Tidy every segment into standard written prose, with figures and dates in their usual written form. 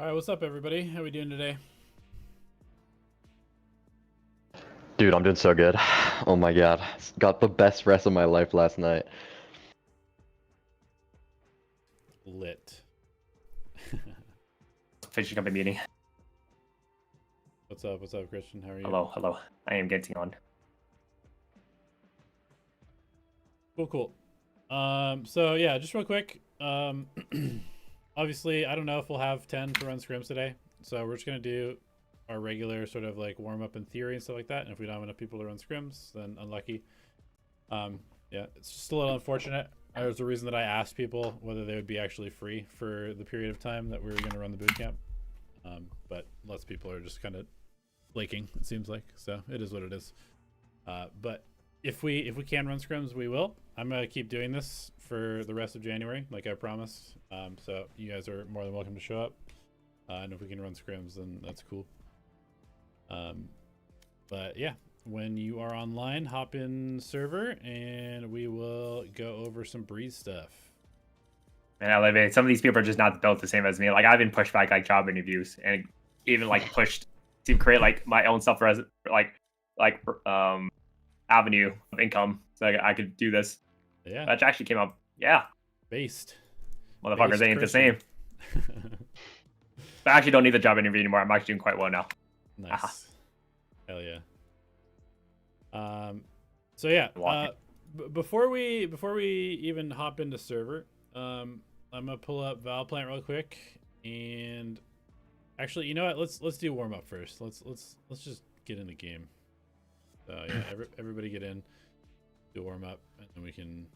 All right, what's up, everybody? How we doing today? Dude, I'm doing so good. Oh my god. Got the best rest of my life last night. Lit. Finishing up a meeting. What's up? What's up, Christian? How are you? Hello, hello. I am getting on. Cool. So yeah, just real quick. Obviously, I don't know if we'll have 10 to run scrims today, so we're just gonna do our regular sort of like warm up in theory and stuff like that. And if we don't have enough people to run scrims, then unlucky. Yeah, it's just a little unfortunate. There's a reason that I asked people whether they would be actually free for the period of time that we were going to run the boot camp. But lots of people are just kind of flaking, it seems like. So it is what it is. But if we can run scrims, we will. I'm gonna keep doing this for the rest of January, like I promised. So you guys are more than welcome to show up. And if we can run scrims, then that's cool. But yeah, when you are online, hop in server and we will go over some breeze stuff. And I love it. Some of these people are just not built the same as me. Like I've been pushed back like job interviews and even like pushed to create like my own self avenue of income so I could do this. Yeah. That actually came up. Yeah. Based. Motherfuckers Based ain't Christian. the same. But I actually don't need the job interview anymore. I'm actually doing quite well now. Nice. Hell yeah. So yeah, before we even hop into server, I'm gonna pull up Valplant real quick, and actually, you know what? Let's do warm up first. Let's just get in the game. So yeah, everybody get in, do warm up, and then we can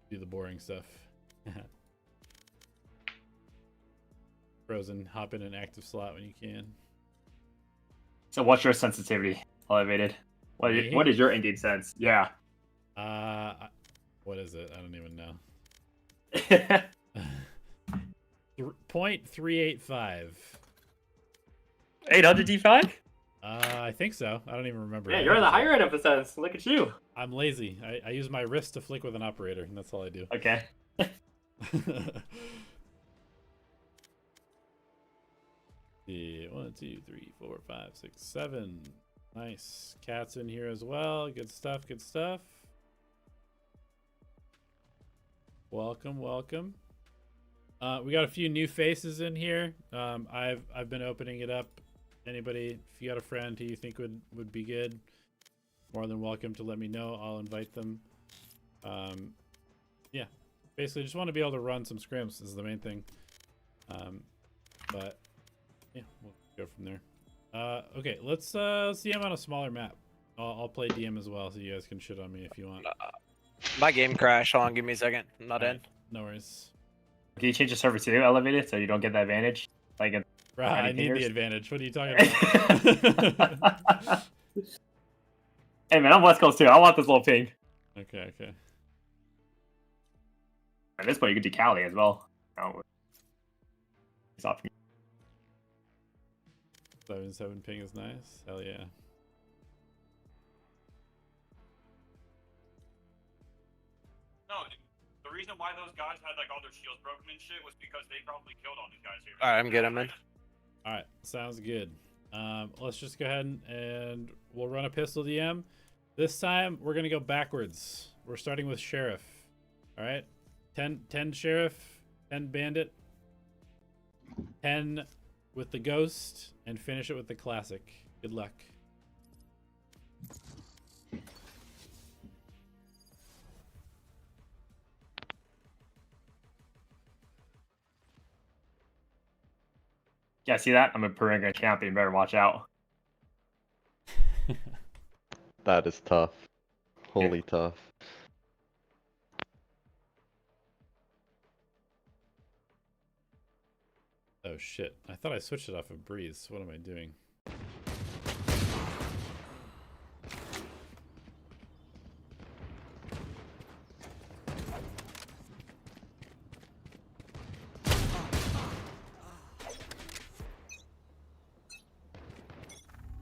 do the boring stuff. Frozen, hop in an active slot when you can. So what's your sensitivity? Elevated. What is your in-game sense? Yeah. What is it? I don't even know. 0.385. 800 D5? I think so. I don't even remember. Yeah, you're in the higher end of the sense. Look at you. I'm lazy. I use my wrist to flick with an operator, and that's all I do. Okay. Yeah, 1, 2, 3, 4, 5, 6, 7. Nice. Cat's in here as well. Good stuff. Good stuff. Welcome. We got a few new faces in here. I've been opening it up. Anybody, if you got a friend who you think would be good, more than welcome to let me know. I'll invite them. Yeah, basically just want to be able to run some scrims is the main thing. But yeah, we'll go from there. Okay, let's DM on a smaller map. I'll play DM as well, so you guys can shit on me if you want. My game crashed. Hold on, give me a second. I'm not in. No worries. Can you change the server to elevated so you don't get the advantage? Like, Right, I need the advantage. What are you talking about? Hey man, I'm West Coast too. I want this little ping. Okay. At this point, you could do Cali as well. It's off. 7 ping is nice. Hell yeah. No, the reason why those guys had like all their shields broken and shit was because they probably killed all these guys here. All right, I'm good. I'm in. All right, sounds good. Let's just go ahead and we'll run a pistol DM. This time we're gonna go backwards. We're starting with sheriff. All right, 10 sheriff, 10 bandit, 10 with the ghost, and finish it with the classic. Good luck. Yeah, see that? I'm a perimeter champion. Better watch out. That is tough. Holy tough. Oh shit! I thought I switched it off of Breeze. What am I doing?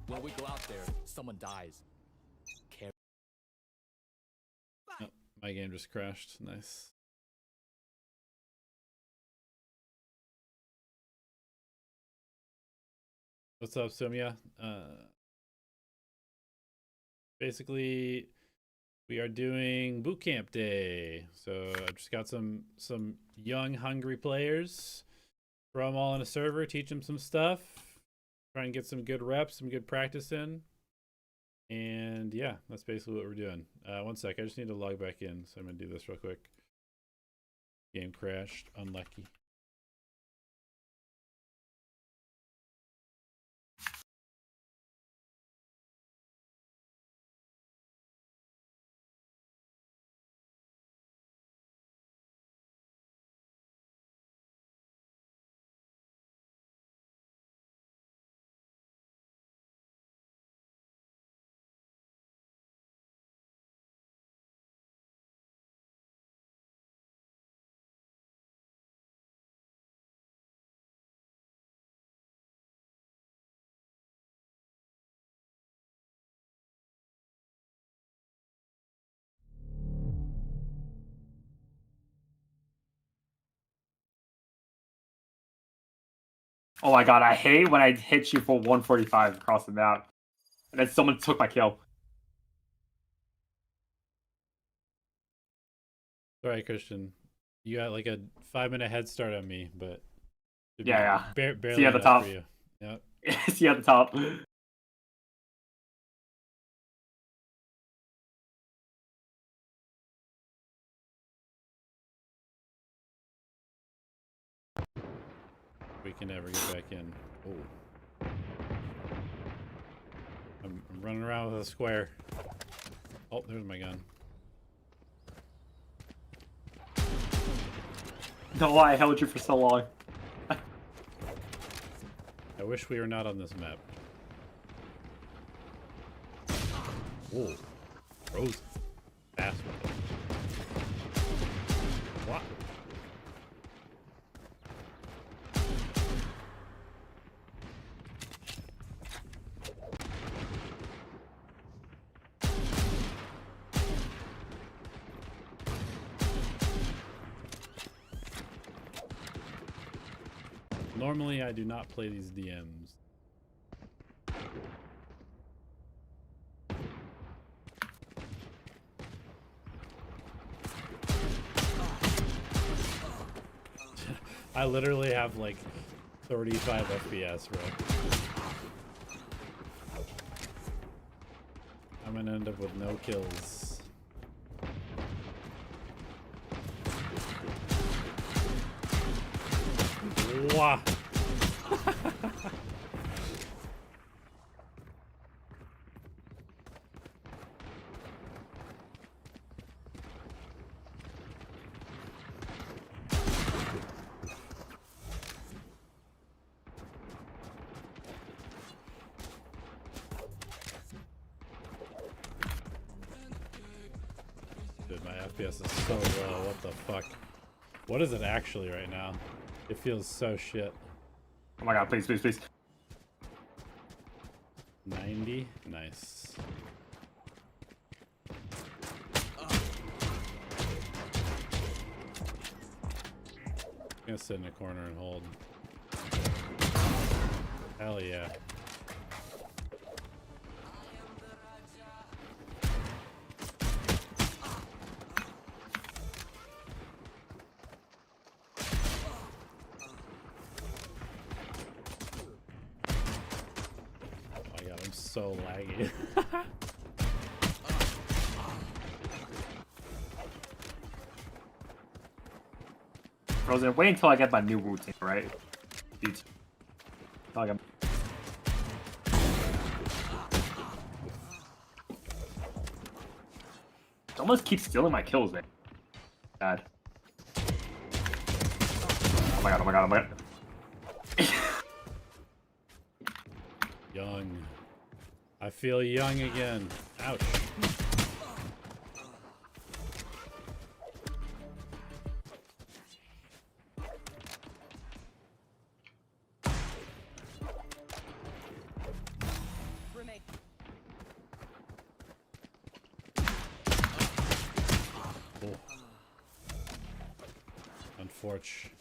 When we go out there, someone dies. Oh, my game just crashed. Nice. What's up, Sumia? Basically, we are doing bootcamp day. So I've just got some young, hungry players. Throw them all on a server, teach them some stuff, try and get some good reps, some good practice in. And yeah, that's basically what we're doing. 1 sec, I just need to log back in, so I'm gonna do this real quick. Game crashed, unlucky. Oh my god, I hate when I hit you for 145 across the map. And then someone took my kill. Sorry, Christian. You got like a 5-minute head start on me, but should be Yeah. barely See you at the enough top. for you. Yep. See you at the top. We can never get back in. Oh. I'm running around with a square. Oh, there's my gun. No, I held you for so long. I wish we were not on this map. Whoa. Frozen. Fast one. What? Normally, I do not play these DMs. I literally have like 35 FPS, bro. I'm gonna end up with no kills. Wow. Dude, my FPS is so low. What the fuck? What is it actually right now? It feels so shit. Oh my god, please, please, please. 90? Nice. I'm gonna sit in a corner and hold. Hell yeah. Oh my god, I'm so laggy. Frozen, wait until I get my new routine, right? Dude. Until I get... Someone keeps stealing my kills, man. God. Oh my god, oh my god, oh my god. Young. I feel young again. Ouch. Oh. Unfortunate.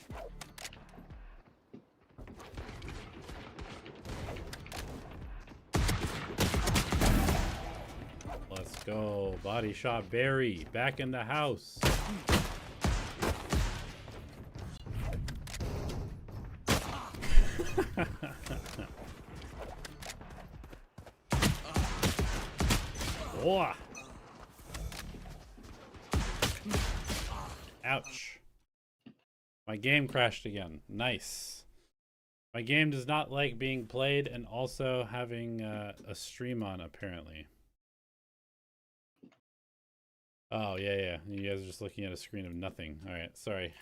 Let's go. Body shot Barry. Back in the house. Oh. Ouch. My game crashed again. Nice. My game does not like being played and also having a stream on, apparently. Oh, yeah. You guys are just looking at a screen of nothing. All right, sorry.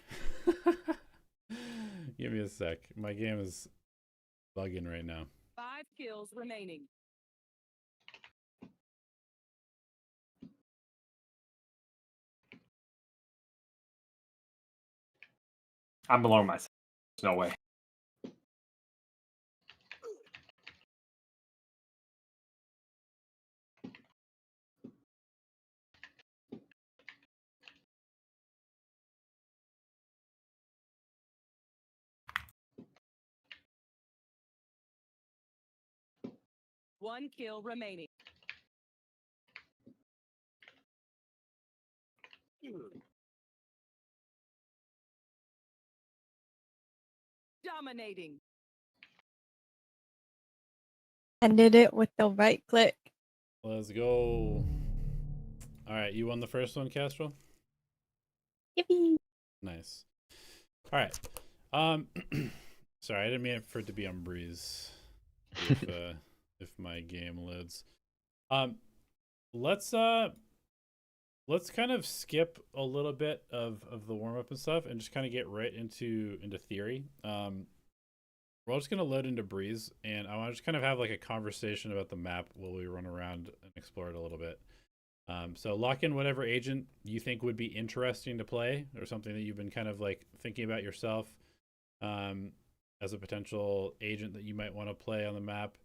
Give me a sec. My game is bugging right now. 5 kills remaining. I'm blowing myself. There's no way. One kill remaining. Dominating. Ended it with the right click. Let's go. All right, you won the first one, Castro? Yippee. Nice. All right. Sorry, I didn't mean for it to be on Breeze. If my game loads. Let's kind of skip a little bit of the warm-up and stuff and just kind of get right into theory. We're all just gonna load into Breeze, and I want to just kind of have like a conversation about the map while we run around and explore it a little bit. So lock in whatever agent you think would be interesting to play, or something that you've been kind of like thinking about yourself as a potential agent that you might want to play on the map,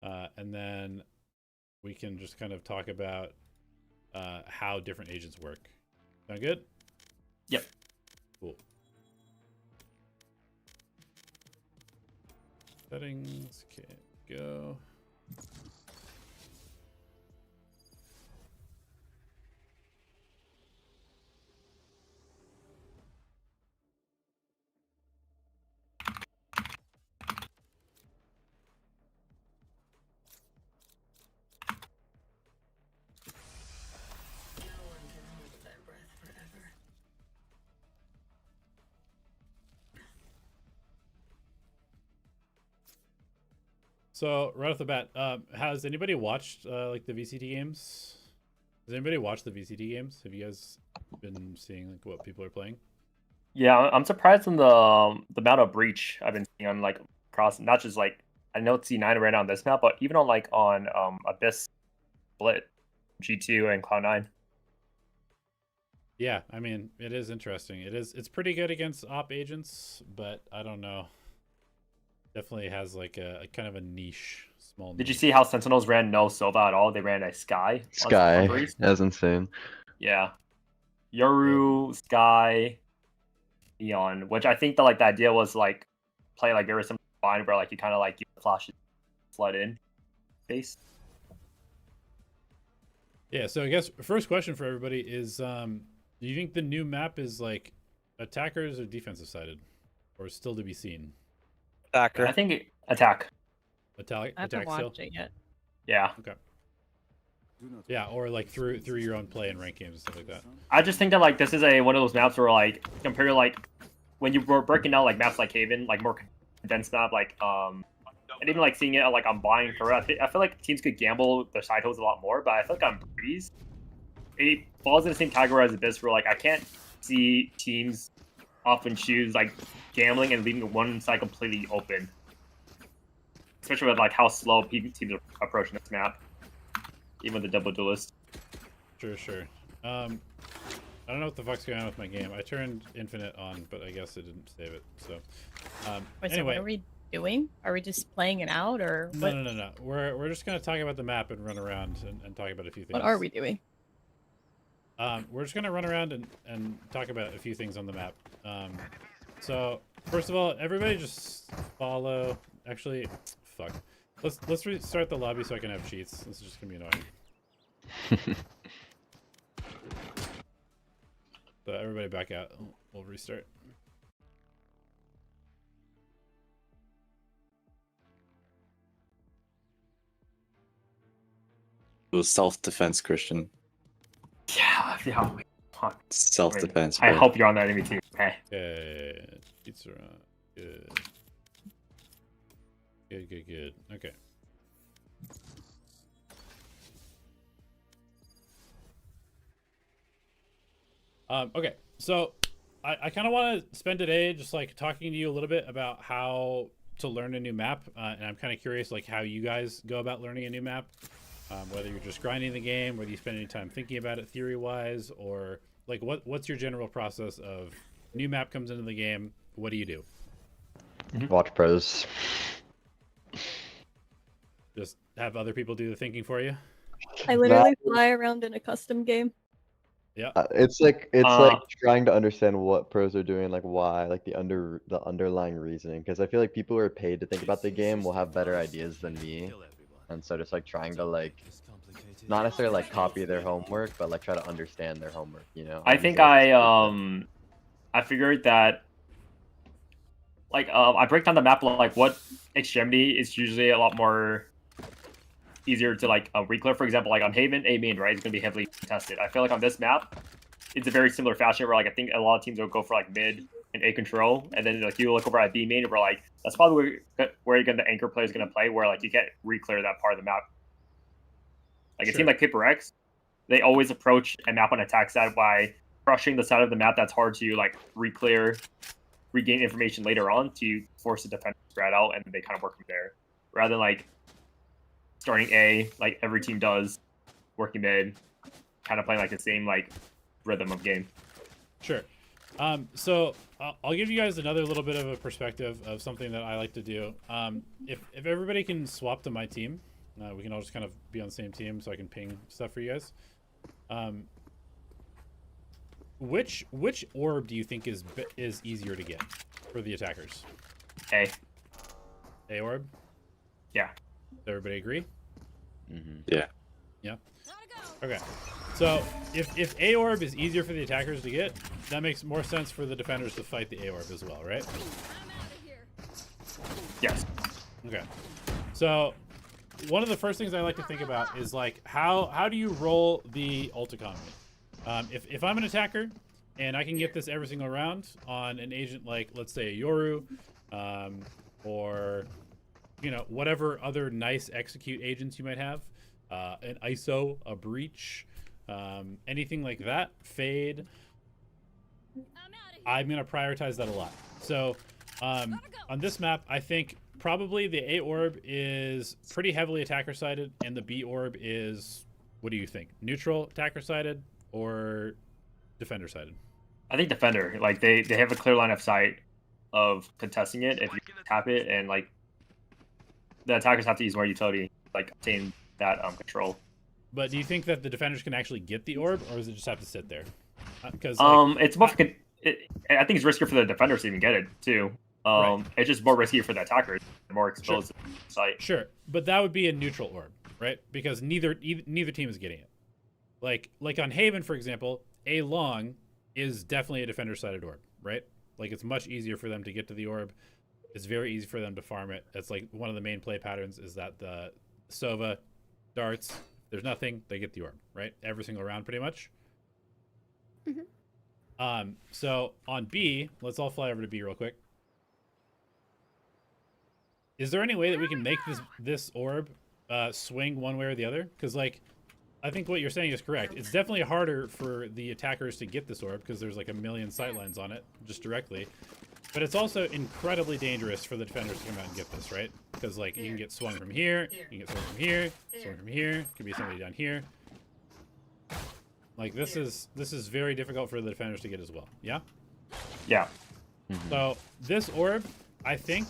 and then we can just kind of talk about how different agents work. Sound good? Yep. Cool. Settings, okay, go. So right off the bat, has anybody watched like the VCT games? Has anybody watched the VCT games? Have you guys been seeing like what people are playing? Yeah, I'm surprised in the amount of breach I've been seeing on like across, not just like I know it's C9 right now on this map, but even on Abyss, Split, G2, and Cloud9. Yeah, I mean it is interesting. It's pretty good against op agents, but I don't know. Definitely has like a kind of a niche, small. Did you niche. see how Sentinels ran no Sova at all? They ran a Sky. Sky. On Breeze. That's insane. Yeah, Yoru, Sky, Neon, which I think the idea was like play like there was some fine where like you kind of like you flash flood in base. Yeah, so I guess first question for everybody is, do you think the new map is like attackers or defensive sided, or still to be seen? Attacker. I think attack. Attack I haven't still. watched it yet. Yeah, Okay. Yeah, or like through your own play and rank games and stuff like that. I just think that like this is one of those maps where like compared to like when you were breaking down like maps like Haven, like more condensed map, like and even like seeing it like on buying for I feel like teams could gamble their side hoes a lot more, but I feel like on Breeze, it falls in the same category as Abyss where like I can't see teams often choose like gambling and leaving one side completely open. Especially with like how slow teams are approaching this map. Even the double duelist. Sure. I don't know what the fuck's going on with my game. I turned Infinite on, but I guess it didn't save it. So, Wait, so anyway. what are we doing? Are we just playing it out, or what? No. We're just gonna talk about the map and run around and talk about a few things. What are we doing? We're just gonna run around and talk about a few things on the map. So first of all, everybody just follow. Actually, fuck. Let's restart the lobby so I can have cheats. This is just gonna be annoying. So everybody back out. We'll restart. It was self-defense, Christian. Yeah. Fuck. Self-defense. I bro. hope you're on the enemy team. Okay. Okay. Pizza. Good. Good. Okay. Okay. So I kind of want to spend today just like talking to you a little bit about how to learn a new map, and I'm kind of curious like how you guys go about learning a new map. Whether you're just grinding the game, whether you spend any time thinking about it theory-wise, or like what's your general process of new map comes into the game, what do you do? Watch pros. Just have other people do the thinking for you? I literally fly around in a custom game. Yeah. It's like trying to understand what pros are doing, like why, like the underlying reasoning. Because I feel like people who are paid to think about the game will have better ideas than me, and so just like trying to like not necessarily like copy their homework, but like try to understand their homework. You know. I think I figured that like I break down the map like what extremity is usually a lot more easier to like reclear. For example, like on Haven, A main, right, it's gonna be heavily contested. I feel like on this map, it's a very similar fashion where like I think a lot of teams will go for like mid and A control, and then like you look over at B main and we're like that's probably where you're gonna the anchor player is gonna play, where like you can't reclear that part of the map. Like a team like Paper X, they always approach a map on attack side by crushing the side of the map that's hard to like reclear, regain information later on to force the defender to spread out, and they kind of work from there, rather than like starting A like every team does, working mid, kind of playing like the same like rhythm of game. Sure. So I'll give you guys another little bit of a perspective of something that I like to do. If everybody can swap to my team, we can all just kind of be on the same team, so I can ping stuff for you guys. Which orb do you think is easier to get for the attackers? A orb. Yeah. Does everybody agree? Yeah. Yeah. Okay. So if A orb is easier for the attackers to get, that makes more sense for the defenders to fight the A orb as well, right? Yes. Okay. So one of the first things I like to think about is like how do you roll the ult economy? If I'm an attacker and I can get this every single round on an agent like let's say a Yoru, or you know whatever other nice execute agents you might have, an ISO, a breach, anything like that, fade. I'm gonna prioritize that a lot. So on this map, I think probably the A orb is pretty heavily attacker sided, and the B orb is, what do you think? Neutral attacker sided or defender sided? I think defender. Like they have a clear line of sight of contesting it if you tap it, and like the attackers have to use more utility, like obtain that control. But do you think that the defenders can actually get the orb, or does it just have to sit there? Because it's more. I think it's riskier for the defenders to even get it too. Right. It's just more risky for the attackers. They're more exposed to the sight. Sure, but that would be a neutral orb, right? Because neither team is getting it. Like on Haven, for example, A long is definitely a defender-sided orb, right? Like it's much easier for them to get to the orb. It's very easy for them to farm it. It's like one of the main play patterns is that the Sova darts. There's nothing, they get the orb, right? Every single round, pretty much. So on B, let's all fly over to B real quick. Is there any way that we can make this orb swing one way or the other? Because like, I think what you're saying is correct. It's definitely harder for the attackers to get this orb because there's like a million sightlines on it just directly. But it's also incredibly dangerous for the defenders to come out and get this, right? Because like you can get swung from here, you can get swung from here, swung from here. Could be somebody down here. Like this is very difficult for the defenders to get as well. Yeah. Yeah. So this orb, I think,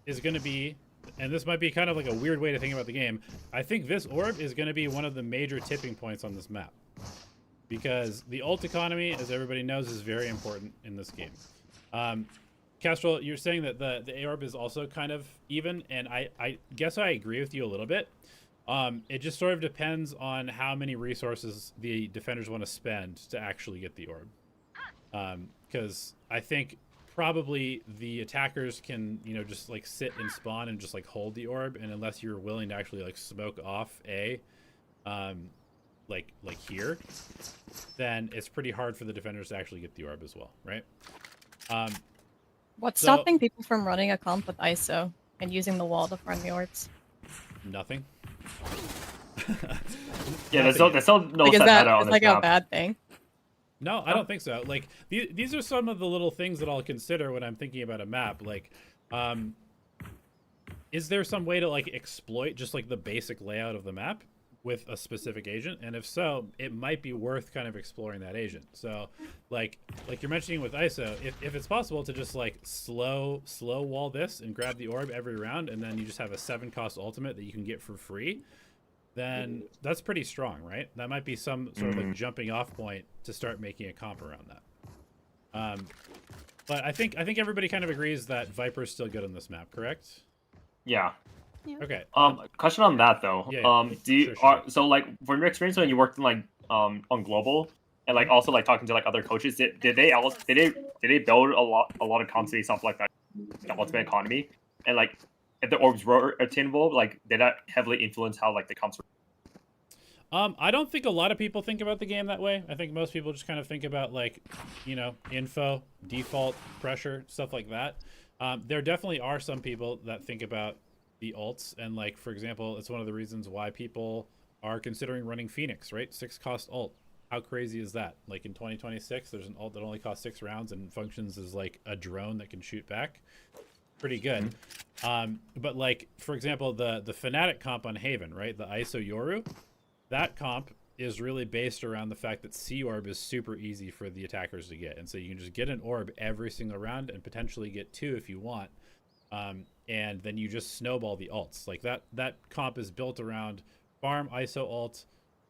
is going to be, and this might be kind of like a weird way to think about the game. I think this orb is going to be one of the major tipping points on this map, because the ult economy, as everybody knows, is very important in this game. Castrol, you're saying that the A orb is also kind of even, and I guess I agree with you a little bit. It just sort of depends on how many resources the defenders want to spend to actually get the orb. Because I think probably the attackers can, you know, just like sit and spawn and just like hold the orb, and unless you're willing to actually like smoke off A, like here, then it's pretty hard for the defenders to actually get the orb as well, right? What's So- stopping people from running a comp with ISO and using the wall to farm the orbs? Nothing. Yeah, Nothing. there's no no Like, is set that meta on is this like a map. bad thing? No, I don't think so. Like these are some of the little things that I'll consider when I'm thinking about a map. Like, is there some way to like exploit just like the basic layout of the map with a specific agent? And if so, it might be worth kind of exploring that agent. So, like you're mentioning with ISO, if it's possible to just like slow wall this and grab the orb every round, and then you just have a 7-cost ultimate that you can get for free, then that's pretty strong, right? That might be some sort of like jumping off point to start making a comp around that. But I think everybody kind of agrees that Viper's still good on this map, correct? Yeah. Okay. Question on that though. Yeah, Do you sure. so like from your experience when you worked in like on global and like also like talking to like other coaches, did they build a lot of comps based off like that the ultimate economy, and like if the orbs were attainable, like did that heavily influence how like the comps were? I don't think a lot of people think about the game that way. I think most people just kind of think about like, you know, info, default, pressure, stuff like that. There definitely are some people that think about the ults, and like, for example, it's one of the reasons why people are considering running Phoenix, right? 6-cost ult. How crazy is that? Like in 2026, there's an ult that only costs 6 rounds and functions as like a drone that can shoot back. Pretty good. But like, for example, the Fnatic comp on Haven, right? The ISO Yoru, that comp is really based around the fact that C orb is super easy for the attackers to get, and so you can just get an orb every single round and potentially get 2 if you want, and then you just snowball the ults. Like that comp is built around farm ISO ult,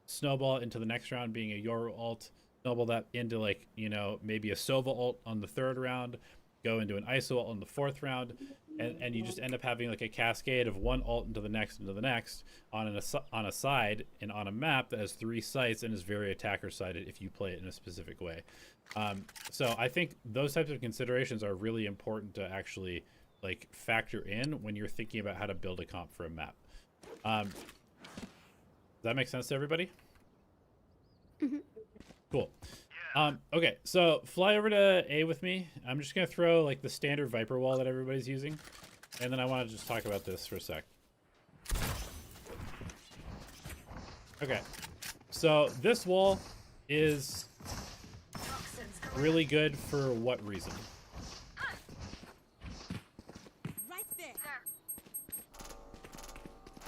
snowball into the next round being a Yoru ult, snowball that into like, you know, maybe a Sova ult on the 3rd round, go into an ISO ult on the 4th round, and you just end up having like a cascade of one ult into the next on a side and on a map that has 3 sites and is very attacker sided if you play it in a specific way. So I think those types of considerations are really important to actually like factor in when you're thinking about how to build a comp for a map. Does that make sense to everybody? Cool. Okay, so fly over to A with me. I'm just gonna throw like the standard Viper wall that everybody's using, and then I want to just talk about this for a sec. Okay, so this wall is really good for what reason?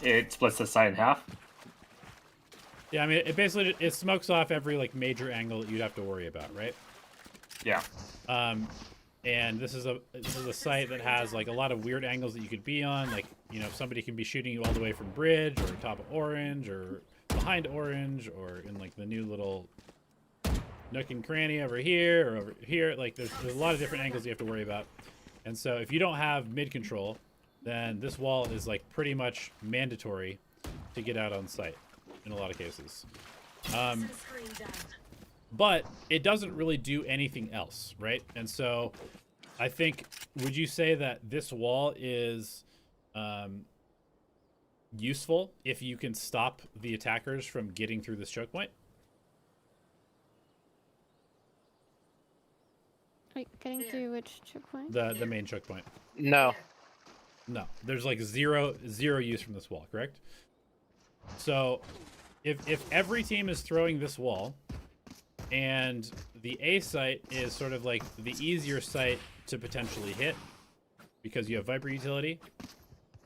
It splits the side in half. Yeah, I mean, it basically it smokes off every like major angle that you'd have to worry about, right? Yeah. And this is a site that has like a lot of weird angles that you could be on. Like, you know, somebody can be shooting you all the way from bridge or top of orange or behind orange or in like the new little nook and cranny over here or over here. Like there's a lot of different angles you have to worry about. And so if you don't have mid control, then this wall is like pretty much mandatory to get out on site in a lot of cases. But it doesn't really do anything else, right? And so I think, would you say that this wall is useful if you can stop the attackers from getting through this choke point? Wait, getting through which choke point? The main choke point. No. No, there's like zero use from this wall, correct? So if every team is throwing this wall and the A site is sort of like the easier site to potentially hit because you have Viper utility,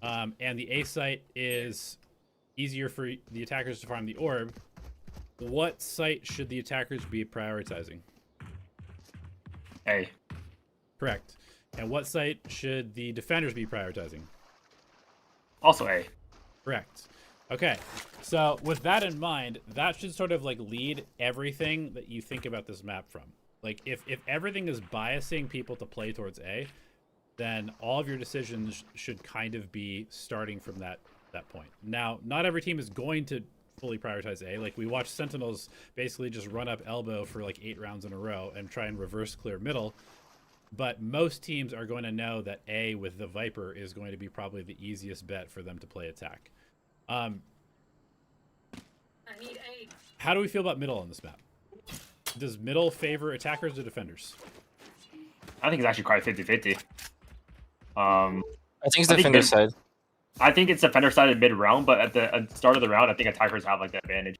and the A site is easier for the attackers to farm the orb, what site should the attackers be prioritizing? A. Correct. And what site should the defenders be prioritizing? Also A. Correct. Okay, so with that in mind, that should sort of like lead everything that you think about this map from. Like if everything is biasing people to play towards A, then all of your decisions should kind of be starting from that that point. Now, not every team is going to fully prioritize A. Like, we watched Sentinels basically just run up elbow for like 8 rounds in a row and try and reverse clear middle. But most teams are going to know that A with the Viper is going to be probably the easiest bet for them to play attack. How do we feel about middle on this map? Does middle favor attackers or defenders? I think it's actually quite 50-50. I think it's defender side. I think it's defender side in mid round, but at the start of the round, I think attackers have like the advantage.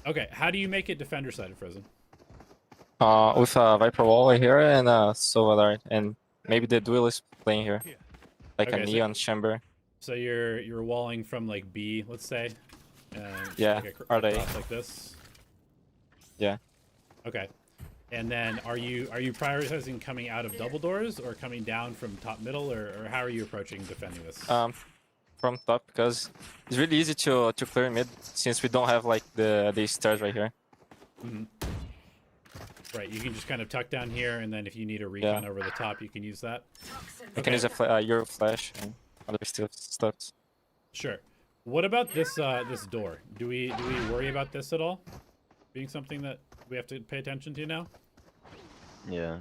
Okay, how do you make it defender side, Frozen? With a Viper wall here and Sovalar, and maybe the duelist playing here, like Okay, a so- neon chamber. So you're walling from like B, let's say. Yeah, like are they? across like this. Yeah. Okay. And then are you prioritizing coming out of double doors or coming down from top middle, or how are you approaching defending this? From top, because it's really easy to clear mid since we don't have like the stairs right here. Mhm. Right, you can just kind of tuck down here, and then if you need a recon over the top, you can use that. You can use a Euro flash and other stuff. Sure. What about this this door? Do we worry about this at all? Being something that we have to pay attention to now? Yeah.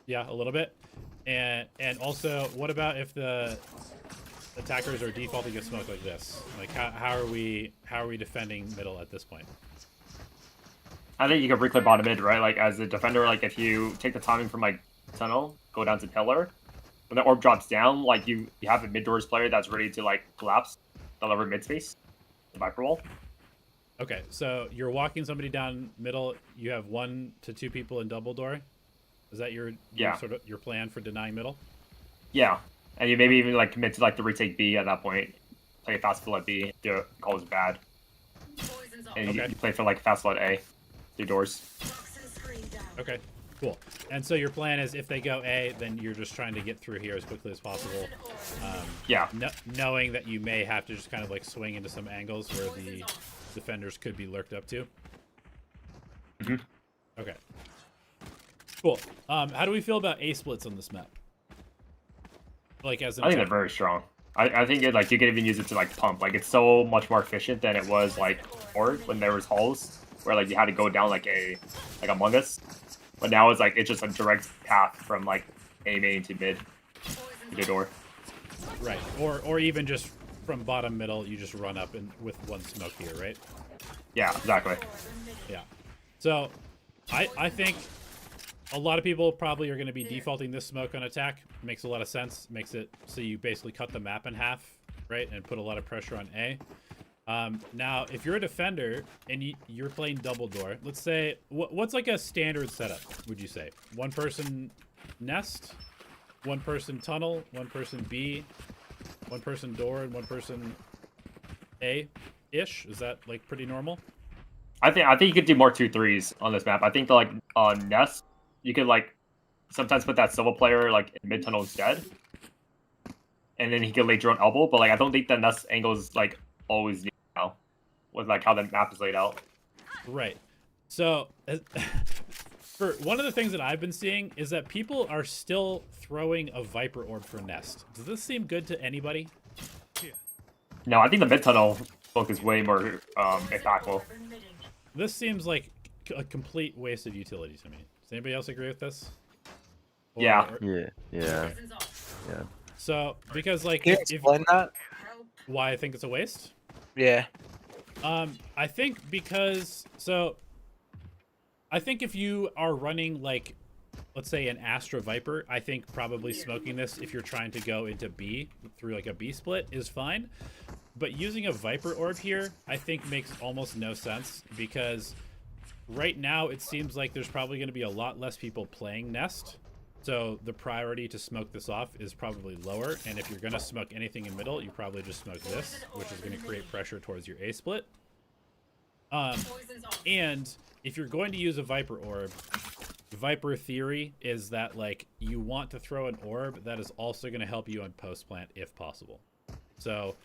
Yeah, a little bit. And also, what about if the attackers are defaulting a smoke like this? Like how are we defending middle at this point? I think you can reclip bottom mid, right? Like as a defender, like if you take the timing from like tunnel, go down to pillar, when the orb drops down, like you have a mid doors player that's ready to like collapse the lever mid space, the Viper wall. Okay, so you're walking somebody down middle. You have 1 to 2 people in double door. Is that your sort of your plan for denying middle? Yeah, and you maybe even like commit to like the retake B at that point. Play a fast fill at B. Do it. Call is bad. And you play for like fast fill at A. Through doors. Okay, cool. And so your plan is if they go A, then you're just trying to get through here as quickly as possible. Yeah. Knowing that you may have to just kind of like swing into some angles where the defenders could be lurked up to. Mm-hmm. Okay. Cool. How do we feel about A splits on this map? Like as an I think they're very strong. I think it, like you can even use it to like pump. Like it's so much more efficient than it was like before when there was halls where like you had to go down like Among Us. But now it's like it's just a direct path from like A main to mid to the door. Right. Or even just from bottom middle, you just run up and with 1 smoke here, right? Yeah, exactly. Yeah. So I think a lot of people probably are going to be defaulting this smoke on attack. Makes a lot of sense. Makes it so you basically cut the map in half, right? And put a lot of pressure on A. Now, if you're a defender and you're playing double door, let's say, what's like a standard setup, would you say? 1 person nest, 1 person tunnel, 1 person B, 1 person door, and 1 person A-ish? Is that like pretty normal? I think you could do more 2-3s on this map. I think the like on nest, you could like sometimes put that Silva player like in mid tunnel instead. And then he could lay drone elbow, but like I don't think the nest angle is like always needed now with like how the map is laid out. Right. So for one of the things that I've been seeing is that people are still throwing a Viper orb for nest. Does this seem good to anybody? No, I think the mid tunnel look is way more impactful. This seems like a complete waste of utility to me. Does anybody else agree with this? Yeah. Yeah. So, because like, Can you explain that? Why I think it's a waste? Yeah. I think because I think if you are running like, let's say an Astra Viper, I think probably smoking this if you're trying to go into B through like a B split is fine. But using a Viper orb here, I think makes almost no sense because right now it seems like there's probably going to be a lot less people playing Nest. So the priority to smoke this off is probably lower. And if you're going to smoke anything in middle, you probably just smoke this, which is going to create pressure towards your A split. And if you're going to use a Viper orb, Viper theory is that like you want to throw an orb that is also going to help you on post plant if possible. So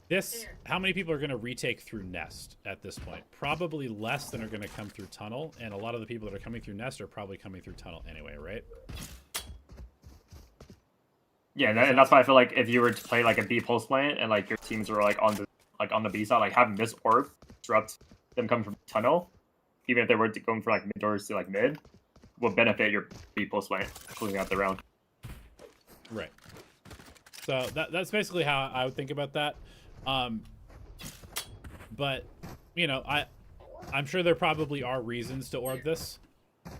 this, how many people are going to retake through Nest at this point? Probably less than are going to come through Tunnel, and a lot of the people that are coming through Nest are probably coming through Tunnel anyway, right? Yeah, and that's why I feel like if you were to play like a B post lane and like your teams were like on the B side, like having this orb disrupt them coming from the tunnel, even if they were going for like mid doors to like mid, will benefit your B post lane closing out the round. Right. So that's basically how I would think about that. But you know, I'm sure there probably are reasons to orb this,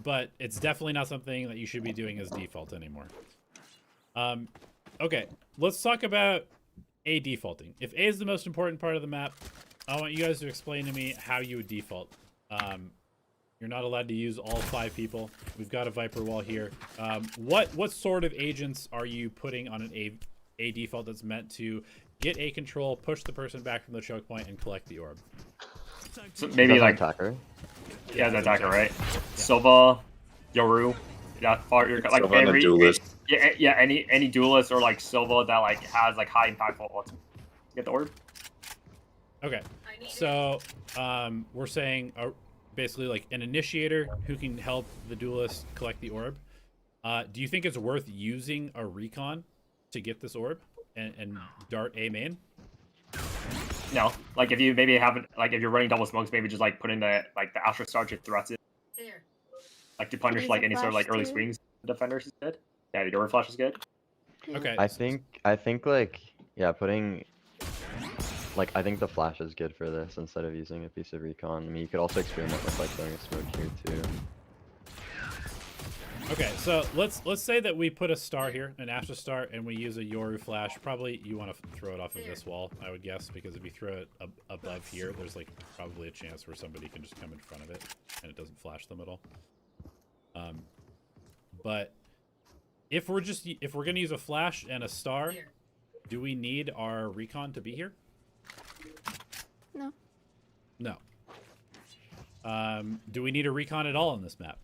but it's definitely not something that you should be doing as default anymore. Okay, let's talk about A defaulting. If A is the most important part of the map, I want you guys to explain to me how you would default. You're not allowed to use all 5 people. We've got a Viper wall here. What sort of agents are you putting on an A default that's meant to get A control, push the person back from the choke point, and collect the orb? So maybe like attacker. Yeah, the attacker, right? Yeah. Silva, Yoru, that part. You're like Silva and a duelist. Yeah, any duelist or like Silva that like has like high impactful ultimate. Get the orb. Okay, so we're saying basically like an initiator who can help the duelist collect the orb. Do you think it's worth using a recon to get this orb and dart A main? No, like if you maybe haven't, like if you're running double smokes, maybe just like put in the Astro Star to threats it, like to punish Use like a any sort of like flash early too. swings. The defenders is good. Yeah, the door flash is good. Yeah. Okay. I think like yeah, putting like I think the flash is good for this instead of using a piece of recon. I mean, you could also experiment with like throwing a smoke here too. Okay, so let's say that we put a star here, an Astro Star, and we use a Yoru flash. Probably you want to throw it off of this wall, I would guess, because if you throw it above here, there's like probably a chance where somebody can just come in front of it and it doesn't flash them at all. But if we're gonna use a flash and a star, do we need our recon to be here? No. No. Do we need a recon at all on this map?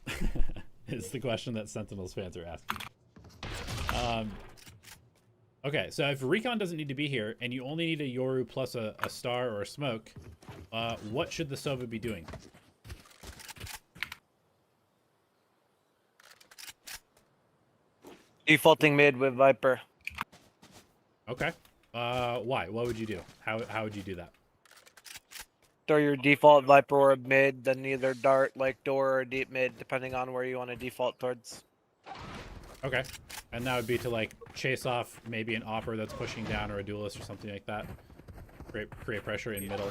Is the question that Sentinels fans are asking. Okay, so if recon doesn't need to be here, and you only need a Yoru plus a star or a smoke, what should the Sova be doing? Defaulting mid with Viper. Okay. Why? What would you do? How would you do that? Throw your default Viper orb mid, then either dart like door or deep mid, depending on where you want to default towards. Okay. And that would be to like chase off maybe an opper that's pushing down or a duelist or something like that. Create pressure in middle.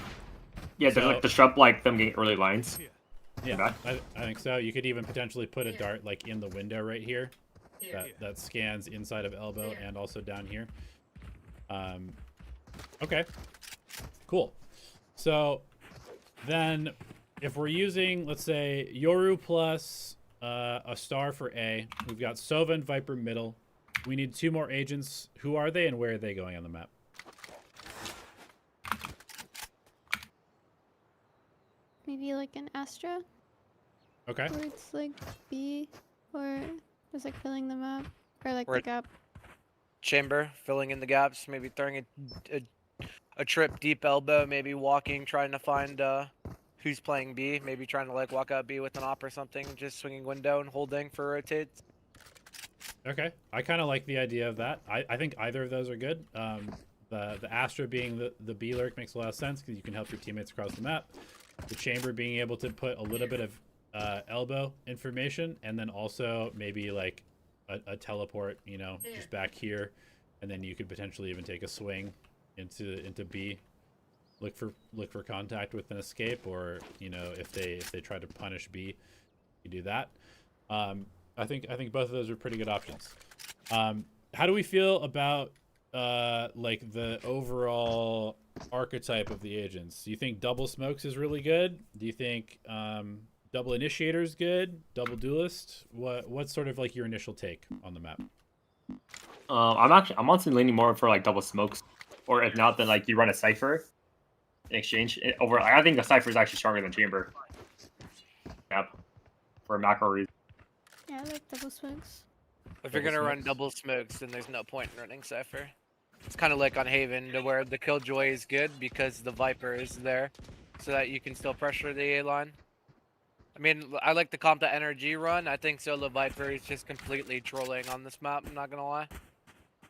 Yeah, there's like disrupt like them getting early lines. Yeah, I think so. You could even potentially put a dart like in the window right here that scans inside of elbow and also down here. Okay, cool. So then if we're using, let's say, Yoru plus a star for A, we've got Sova and Viper middle. We need 2 more agents. Who are they and where are they going on the map? Maybe like an Astra. Okay. Or it's like B, or just like filling the map, or like Or the gap. Chamber, filling in the gaps, maybe throwing a trip deep elbow, maybe walking, trying to find who's playing B, maybe trying to like walk out B with an op or something, just swinging window and holding for rotates. Okay, I kind of like the idea of that. I think either of those are good. The Astra being the B lurk makes a lot of sense because you can help your teammates across the map. The Chamber being able to put a little bit of elbow information, and then also maybe like a teleport, you know, just back here, and then you could potentially even take a swing into B. Look for contact with an escape, or you know, if they try to punish B, you do that. I think both of those are pretty good options. How do we feel about like the overall archetype of the agents? Do you think double smokes is really good? Do you think double initiator is good? Double duelist? What's sort of like your initial take on the map? I'm honestly leaning more for like double smokes, or if not, then like you run a cipher in exchange over. I think the cipher is actually stronger than chamber. Yep, for a macro reason. Yeah, I like double smokes. If you're gonna run double smokes, then there's no point in running Cypher. It's kind of like on Haven, to where the Killjoy is good because the Viper is there, so that you can still pressure the A line. I mean, I like the comp the NRG run. I think Solo Viper is just completely trolling on this map, I'm not gonna lie.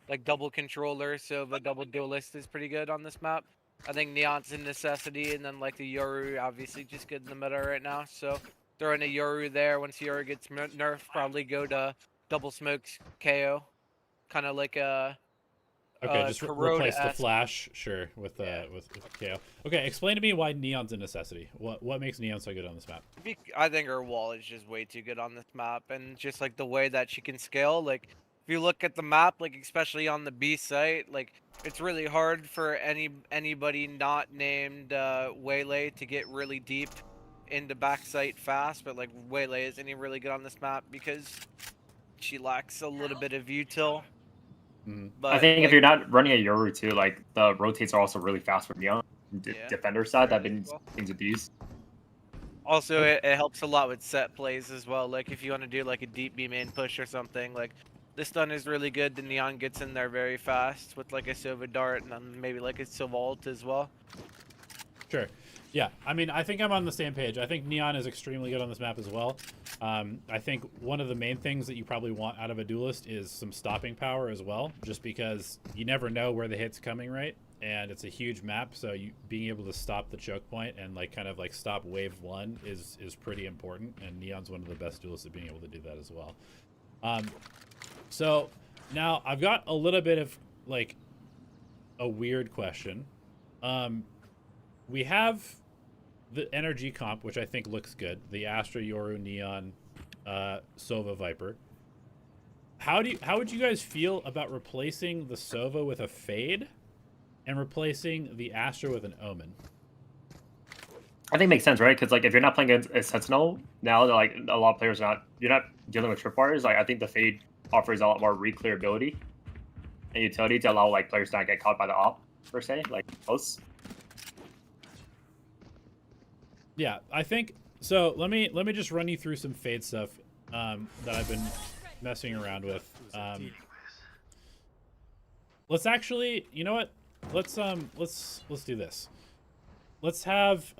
like double controller, so the double duelist is pretty good on this map. I think Neon's a necessity, and then like the Yoru obviously just good in the meta right now. So throwing a Yoru there. Once Yoru gets nerfed, probably go to double smokes KO, kind of like a Okay, just replace the Corrode-esque. flash, sure, with with KO. Okay, explain to me why Neon's a necessity. What makes Neon so good on this map? I think her wall is just way too good on this map, and just like the way that she can scale. Like, if you look at the map, like especially on the B site, like it's really hard for anybody not named Waylay to get really deep into backsite fast. But like Waylay isn't even really good on this map because she lacks a little bit of util. But I think like, if you're not running a Yoru too, like the rotates are also really fast from Neon. Yeah, Defender side that fairly been well. things abused. Also, it helps a lot with set plays as well. Like if you want to do like a deep B main push or something, like this stun is really good. The Neon gets in there very fast with like a Sova dart and then maybe like a Sova ult as well. Sure. Yeah, I mean, I think I'm on the same page. I think Neon is extremely good on this map as well. I think one of the main things that you probably want out of a duelist is some stopping power as well, just because you never know where the hit's coming, right? And it's a huge map, so you being able to stop the choke point and like kind of like stop wave one is pretty important. And Neon's one of the best duelists at being able to do that as well. So now I've got a little bit of like a weird question. We have the energy comp, which I think looks good. The Astra, Yoru, Neon, Sova, Viper. How would you guys feel about replacing the Sova with a Fade and replacing the Astra with an Omen? I think it makes sense, right? Because like if you're not playing against a Sentinel now, like a lot of players you're not dealing with tripwires. Like I think the Fade offers a lot more reclearability and utility to allow like players to not get caught by the op per se, like close. Yeah, I think so. Let me just run you through some Fade stuff that I've been messing around with. Let's actually, you know what? Let's do this. Let's have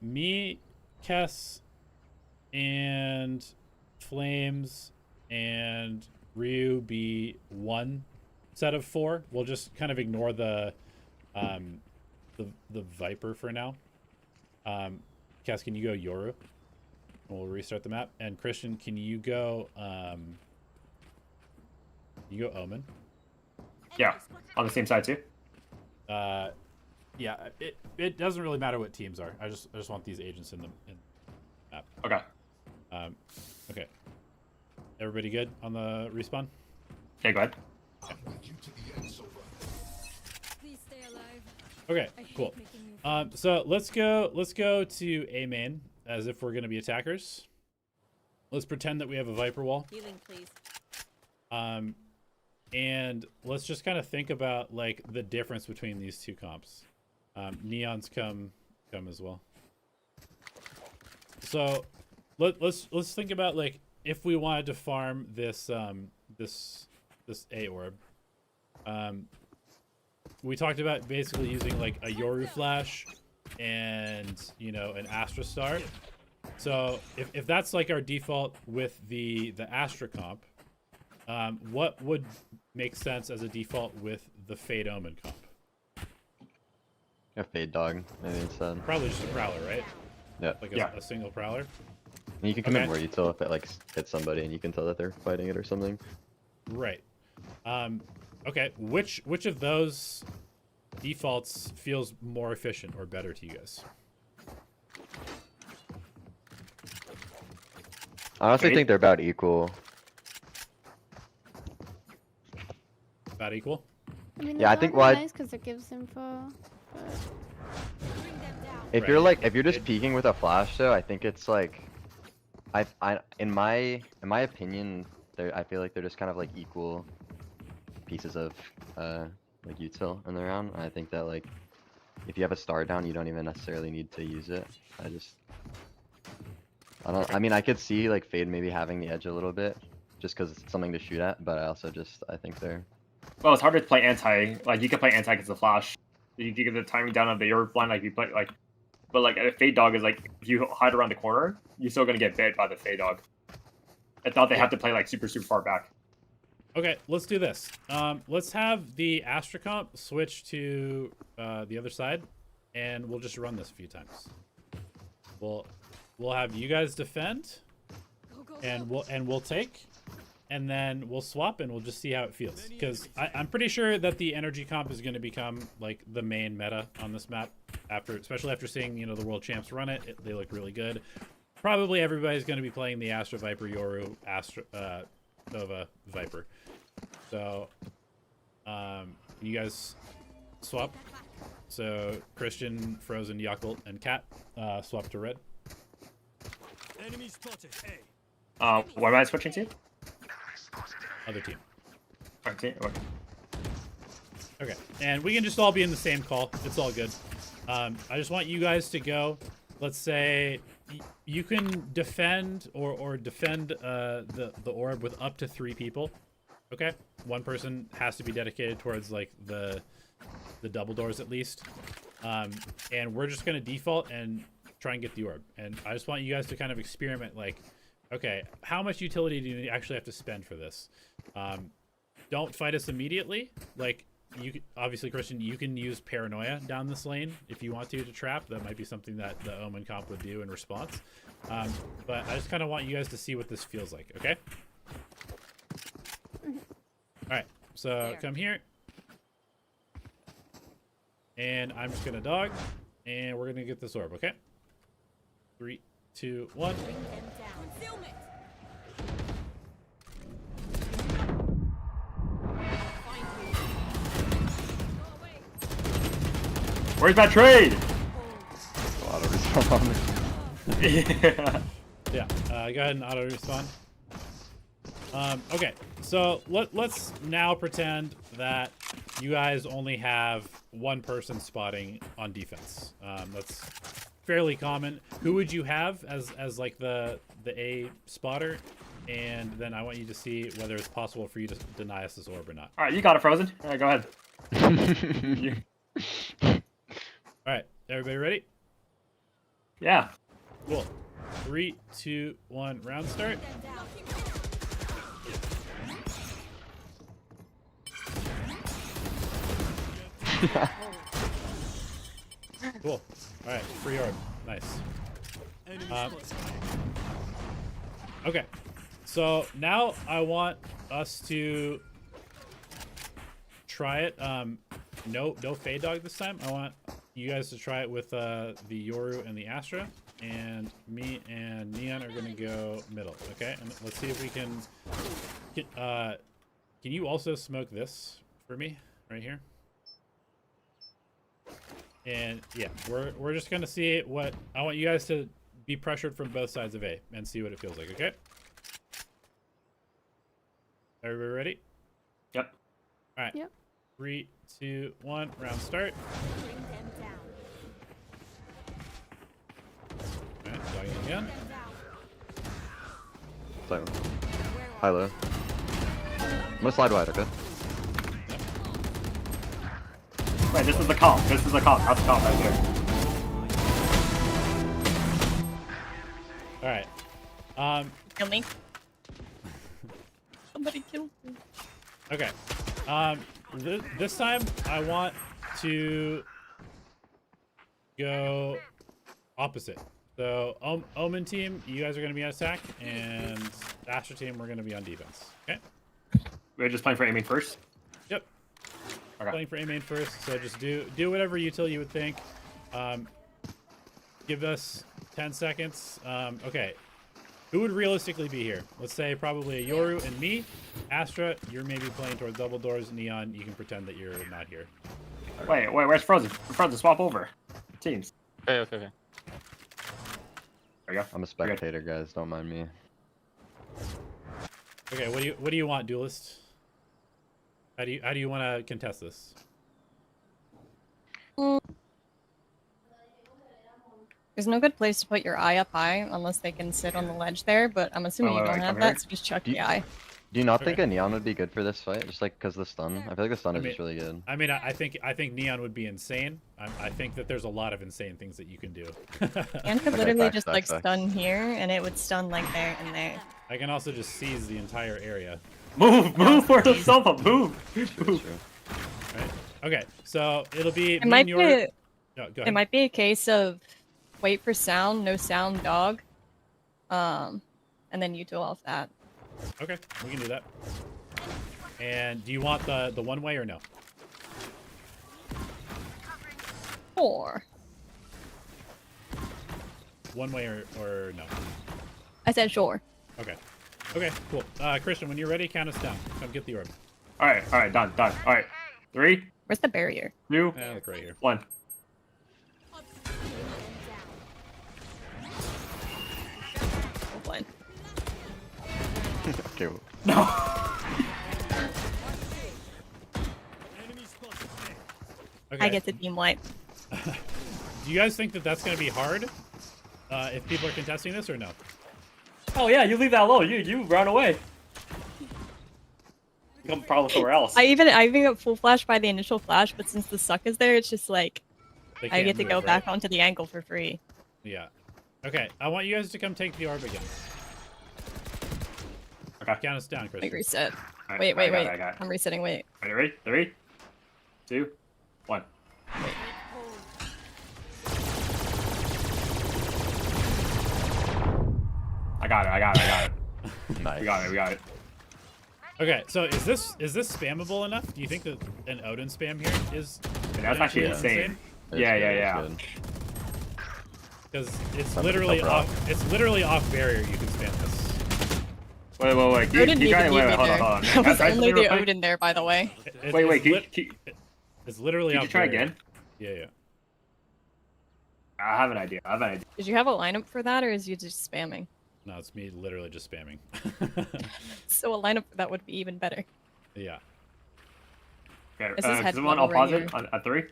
me, Kess, and Flames and Ryu be one set of 4. We'll just kind of ignore the Viper for now. Cass, can you go Yoru? And we'll restart the map. And Christian, can you go Omen? Yeah, on the same side too. Yeah, it doesn't really matter what teams are. I just want these agents in the map. Okay. Okay. Everybody good on the respawn? Okay, go ahead. Please stay alive. Okay, cool. So let's go to A main as if we're gonna be attackers. Let's pretend that we have a Viper wall. Healing, please. And let's just kind of think about like the difference between these two comps. Neon's come as well. So let's think about like if we wanted to farm this this A orb. We talked about basically using like a Yoru flash and an Astra star. So if that's like our default with the Astra comp, what would make sense as a default with the Fade Omen comp? A Fade dog, maybe instead. Probably just a prowler, right? Yeah. Like a single prowler. And you can commit more util if it like hits somebody and you can tell that they're fighting it or something. Right. Okay. Which of those defaults feels more efficient or better to you guys? I honestly think they're about equal. About equal? I mean, Yeah, I think why. nice because it gives info. But... If you're like, if you're just peeking with a flash, though, I think it's like, in my opinion, I feel like they're just kind of like equal pieces of like util in the round. I think that like, if you have a star down, you don't even necessarily need to use it. I mean, I could see like Fade maybe having the edge a little bit, just because it's something to shoot at. But I think they're. Well, it's harder to play anti. Like you can play anti against the flash. You can get the timing down on the Yoru blind. Like you play like. But like a Fade dog is like if you hide around the corner, you're still gonna get bit by the Fade dog. I thought they have to play like super far back. Okay, let's do this. Let's have the Astra comp switch to the other side, and we'll just run this a few times. We'll have you guys defend, and we'll take, and then we'll swap, and we'll just see how it feels. Because I'm pretty sure that the energy comp is going to become like the main meta on this map, especially after seeing the world champs run it. They look really good. Probably everybody's going to be playing the Astra Viper Yoru Nova Viper. So, you guys swap. So Christian, Frozen, Yakult, and Cat swap to red. Enemy spotted. Hey. What am I switching to? Other team. Our team. Okay, and we can just all be in the same call. It's all good. I just want you guys to go. Let's say you can defend or defend the orb with up to 3 people. Okay, one person has to be dedicated towards like the double doors at least, and we're just gonna default and try and get the orb. And I just want you guys to kind of experiment, like, okay, how much utility do you actually have to spend for this? Don't fight us immediately. Like, obviously, Christian, you can use paranoia down this lane if you want to trap. That might be something that the Omen comp would do in response. But I just kind of want you guys to see what this feels like. Okay. All right, so come here, and I'm just gonna dog, and we're gonna get this orb. Okay. 3, 2, 1. Where's that trade? Auto respawn. Yeah. Yeah. Go ahead and auto respawn. Okay, so let's now pretend that you guys only have one person spotting on defense. That's fairly common. Who would you have as like the A spotter? And then I want you to see whether it's possible for you to deny us this orb or not. All right, you got it, Frozen. All right, go ahead. All right, everybody ready? Yeah. Cool. 3, 2, 1, round start. Cool. All right, free orb. Nice. Okay, so now I want us to try it. No Fade Dog this time. I want you guys to try it with the Yoru and the Astra, and me and Neon are gonna go middle. Okay, and let's see if we can. Can you also smoke this for me right here? And yeah, we're just gonna see what I want you guys to be pressured from both sides of A and see what it feels like. Okay. Everybody ready? Yep. All right. Yep. 3, 2, 1. Round start. All right. Dogging again. So, high low. I'm gonna slide wide. Okay. Wait, this is the comp. This is the comp. That's the comp right there. All right. Kill me. Somebody kill me. Okay. This time I want to go opposite. So Omen team, you guys are going to be on attack, and Astra team, we're going to be on defense. Okay. We're just playing for aiming first. Yep. Okay. Playing for A main first, so just do whatever utility you would think. Give us 10 seconds. Okay. Who would realistically be here? Let's say probably a Yoru and me. Astra, you're maybe playing towards double doors. Neon, you can pretend that you're not here. Wait, where's Frozen? Frozen, swap over. Teams. Okay. There we go. I'm a spectator, guys. Don't mind me. Okay, what do you want, duelist? How do you want to contest this? There's no good place to put your eye up high unless they can sit on the ledge there, but I'm assuming you don't have that, so just chuck the eye. Do you not think a Neon would be good for this fight? Just like because the stun? I feel like the stun is just really good. I mean, I think Neon would be insane. I think that there's a lot of insane things that you can do. And could literally just like stun here, and it would stun like there and there. I can also just seize the entire area. Move for yourself up. Move. True. Right. Okay, so it'll be It me might and be. your. A, No, go it ahead. might be a case of wait for sound, no sound, dog. And then you do all of that. Okay, we can do that. And do you want the one way or no? 4. One way or no? I said sure. Okay. Okay, cool. Christian, when you're ready, count us down. Come get the orb. All right, done. All right, 3, Where's the barrier? 2, Look right here. 1. One. Okay. No. Enemy spotted. A. Okay. I get the team wipe. Do you guys think that that's going to be hard? If people are contesting this or no? Oh yeah, you leave that alone. You run away. You come probably somewhere else. I even got full flash by the initial flash, but since the suck is there, it's just like They I can't get to move, go right? back onto the angle for free. Yeah. Okay, I want you guys to come take the orb again. Okay. Count us down, Wait, Christian. reset. All right, Wait. I got it. I'm resetting. Wait. Ready? 3, 2, 1. I got it. Nice. We got it. Okay, so is this spammable enough? Do you think that an Odin spam here is? And that's actually insane. Yeah. Because it's Something literally to cover up. off. It's literally off barrier. You can spam this. Wait. Odin Keep even going. need me Hold there. on. It was Can I only real the quick? Odin there, by the way. Wait. It's literally Can off you try barrier. again? Yeah. I have an idea. Did you have a lineup for that, or is you just spamming? No, it's me literally just spamming. So a lineup for that would be even better. Yeah. Okay. This is head Someone level unpause right it here. at 3.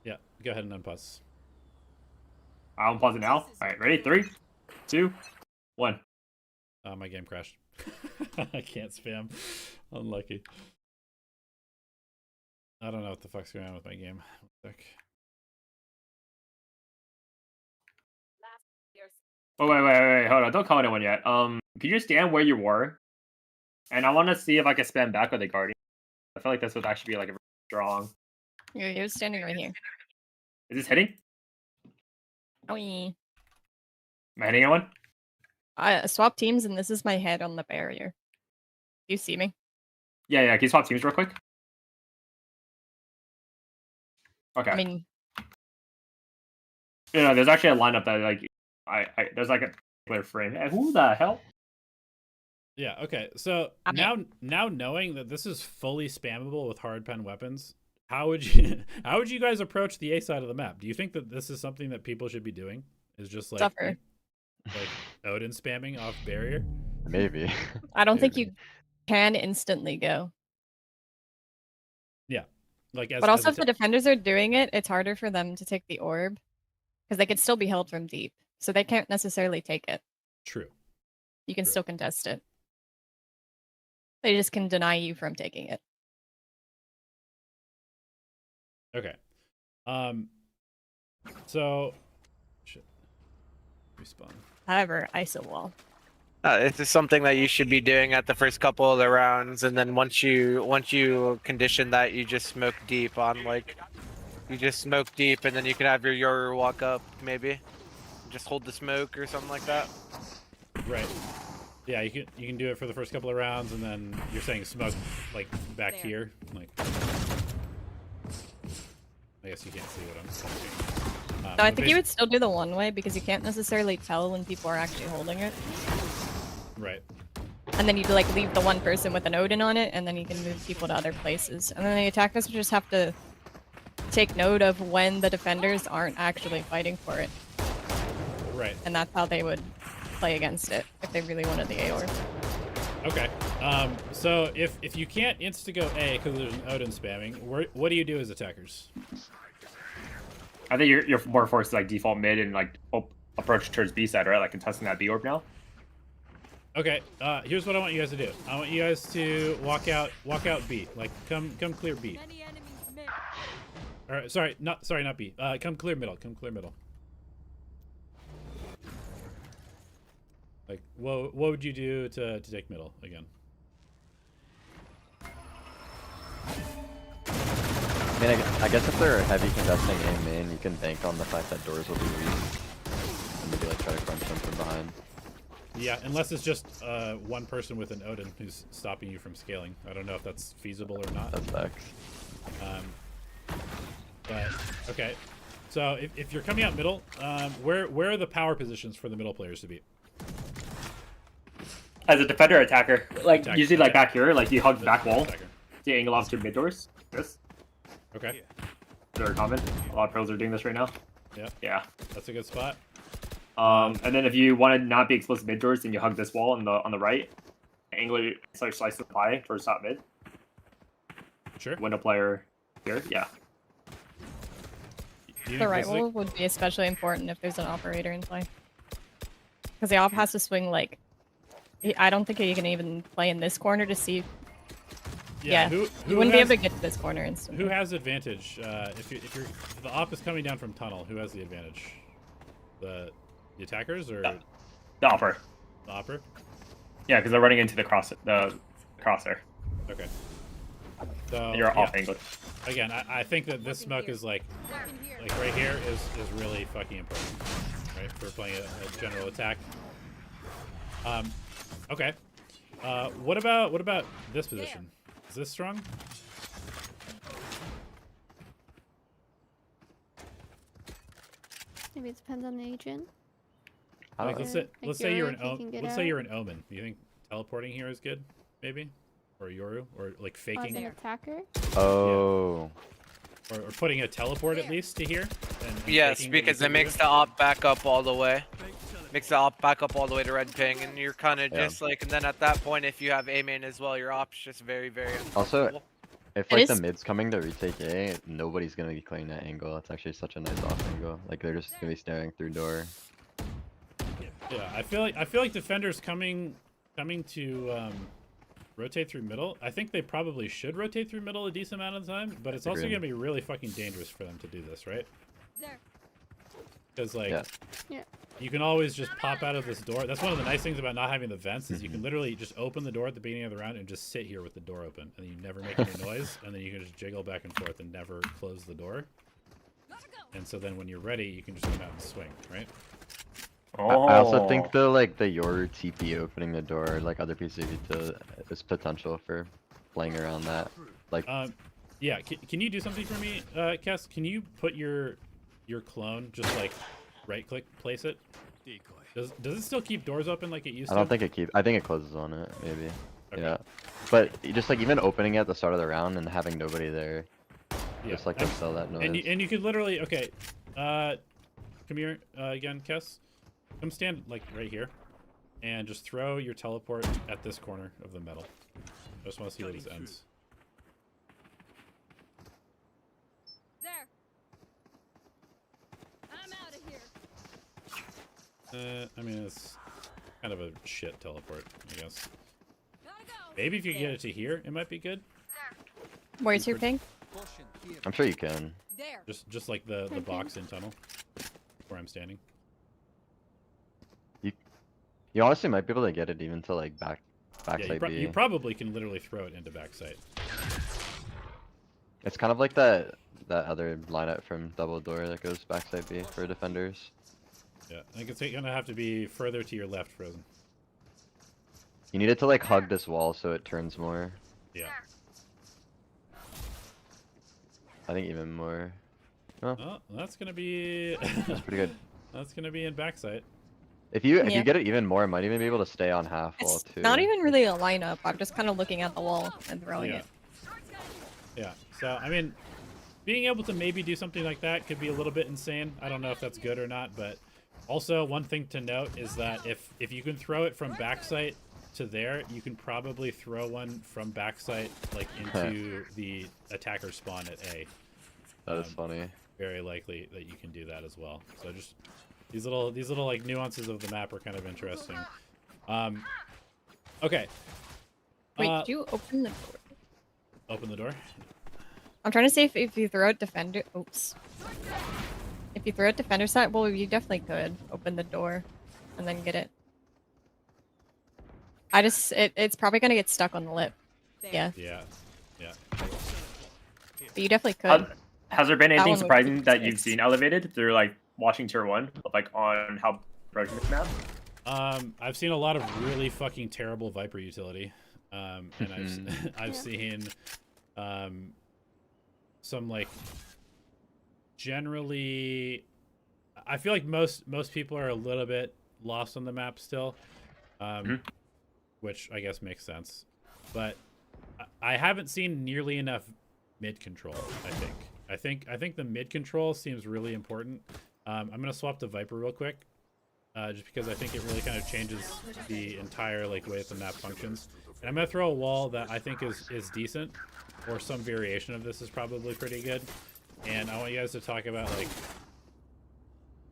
Yeah. Go ahead and unpause. I'll unpause it now. All right. Ready? 3, 2, 1. My game crashed. I can't spam. Unlucky. I don't know what the fuck's going on with my game. One sec. Oh wait. Hold on. Don't call anyone yet. Can you just stand where you were? And I want to see if I can spam back with the guardian. I feel like this would actually be like a strong. You're standing right here. Is this hitting? Oh, yeah. Am I hitting anyone? I swap teams, and this is my head on the barrier. Do you see me? Yeah. Can you swap teams real quick? Okay. I mean, There's actually a lineup that like there's like a clear frame. Who the hell? Yeah. Okay. So I mean- now knowing that this is fully spammable with hard pen weapons, how would you guys approach the A side of the map? Do you think that this is something that people should be doing? Is just like suffer. like Odin spamming off barrier? Maybe. I don't think Maybe. you can instantly go. Yeah. Like as But also, as if the defenders are doing it, it's harder for them to take the orb because they can still be held from deep, so they can't necessarily take it. true. You can True. still contest it. They just can deny you from taking it. Okay. So shit. Respawn. However, ISO wall. This is something that you should be doing at the first couple of the rounds, and then once you condition that, you just smoke deep on you just smoke deep, and then you can have your walk up maybe, just hold the smoke or something like that. Right. Yeah, you can do it for the first couple of rounds, and then you're saying smoke like back here, like. I guess you can't see what I'm saying. No, I think you would still do the one way because you can't necessarily tell when people are actually holding it. Right. And then you'd like leave the one person with an Odin on it, and then you can move people to other places. And then the attackers would just have to take note of when the defenders aren't actually fighting for it. Right. And that's how they would play against it if they really wanted the AOR. Okay. So if you can't insta-go A because there's an Odin spamming, what do you do as attackers? I think you're more forced to like default mid and like approach towards B side, right? Like contesting that B orb now. Okay. Here's what I want you guys to do. I want you guys to walk out B. Like come clear B. Or sorry, not B. Come clear middle. Come clear middle. Like what would you do to take middle again? I mean, I guess if they're heavy contesting A main, you can bank on the fact that doors will be weak. And maybe like try to crunch them from behind. Yeah, unless it's just one person with an Odin who's stopping you from scaling. I don't know if that's feasible or not. That's facts. But okay, so if you're coming out middle, where are the power positions for the middle players to be? As a defender or attacker, like Attack- usually like attack. back here, like you hug the back wall, Attacker. the angle off to mid doors. This Okay, very common. A lot of pros are doing this right now. yeah, Yeah. that's a good spot. And then if you want to not be exposed to mid doors, then you hug this wall on the right, angle slice the pie towards top mid. Sure. Window player here, yeah. Do you The think right this is a- wall would be especially important if there's an operator in play. Because the op has to swing like... I don't think you can even play in this corner to see... Yeah, Who you wouldn't be has- able to get to this corner instantly. Who has advantage? If the op is coming down from tunnel, who has the advantage? The attackers or The offer. the opper? Yeah, because they're running into the crosshair. Okay. So You're yeah. off angle. Again, I think that this smoke is like right here is really fucking important, right? For playing a general attack. Okay. What about this position? Is this strong? Maybe it depends on the agent. Like, let's say you're an Yoru, if he can get let's say out. you're an omen. Do you think teleporting here is good? Maybe, or Yoru, or like Oh, as an faking, attacker? Oh. or putting a teleport at least to here. And Yes, faking that you because it can do makes the op back up all the way. Makes the op back up all the way to red ping, and you're kind of Yeah. just like, and then at that point, if you have A main as well, your op's just very, very Also, uncomfortable. if It like the is- mid's coming to retake A, nobody's gonna be clearing that angle. It's actually such a nice off angle. Like they're just gonna be staring through door. Yeah, I feel like defenders coming to rotate through middle. I think they probably should rotate through middle a decent amount of the time, but it's also Agreed. gonna be really fucking dangerous for them to do this, right? There. Because like, Yeah. you can always just pop out of this door. That's one of the nice things about not having the vents is you can literally just open the door at the beginning of the round and just sit here with the door open, and you never make any noise, and then you can just jiggle back and forth and never close the door. And so then when you're ready, you can just come out and swing, right? I also think though, like the Yoru TP opening the door, like other pieces of utility, is potential for playing around that. Like, Yeah, can you do something for me, Kess? Can you put your clone just like right click place it? Does it still keep doors open like it used to? I don't think it keeps. I think it closes on it, maybe. Okay. Yeah, but just like even opening it at the start of the round and having nobody there, Yeah. just like to sell that noise. And you could literally come here again, Kess. Come stand like right here, and just throw your teleport at this corner of the metal. I just want to see where this ends. There. I'm out of here. I mean, it's kind of a shit teleport, I guess. Gotta go. Maybe if you get it to here, it might be good. Where's your ping? I'm sure you can. There. Just like the box in tunnel, where I'm standing. You honestly might be able to get it even to like Yeah, backside B. you probably can literally throw it into backside. It's kind of like that other lineup from double door that goes backside B for defenders. Yeah, I think it's gonna have to be further to your left, Frozen. You need it to like hug this wall so it turns more. Yeah. I think even more. Oh, Oh, that's gonna be. that's pretty good. That's gonna be in backside. If you Yeah. get it even more, it might even be able to stay on half wall It's too. not even really a lineup. I'm just kind of looking at the wall and throwing Yeah. it. Yeah. So I mean, being able to maybe do something like that could be a little bit insane. I don't know if that's good or not, but also one thing to note is that if you can throw it from backside to there, you can probably throw one from backside like into the attacker spawn at A. That is funny. Very likely that you can do that as well. So just these little like nuances of the map are kind of interesting. Okay. Wait, did you open the door? Open the door. I'm trying to see if you throw out defender. Oops. If you throw out defender side, well, you definitely could open the door and then get it. It's probably gonna get stuck on the lip. Yeah. Yeah. Yeah. But you definitely could. Has there been That anything one would keep surprising your that you've space. seen elevated through like watching tier 1, like on how broken this map? I've seen a lot of really fucking terrible Viper utility, and I've Yeah. seen some like generally. I feel like most people are a little bit lost on the map still, which I guess makes sense. But I haven't seen nearly enough mid control. I think the mid control seems really important. I'm gonna swap to Viper real quick, just because I think it really kind of changes the entire like way that the map functions. And I'm gonna throw a wall that I think is decent, or some variation of this is probably pretty good. And I want you guys to talk about like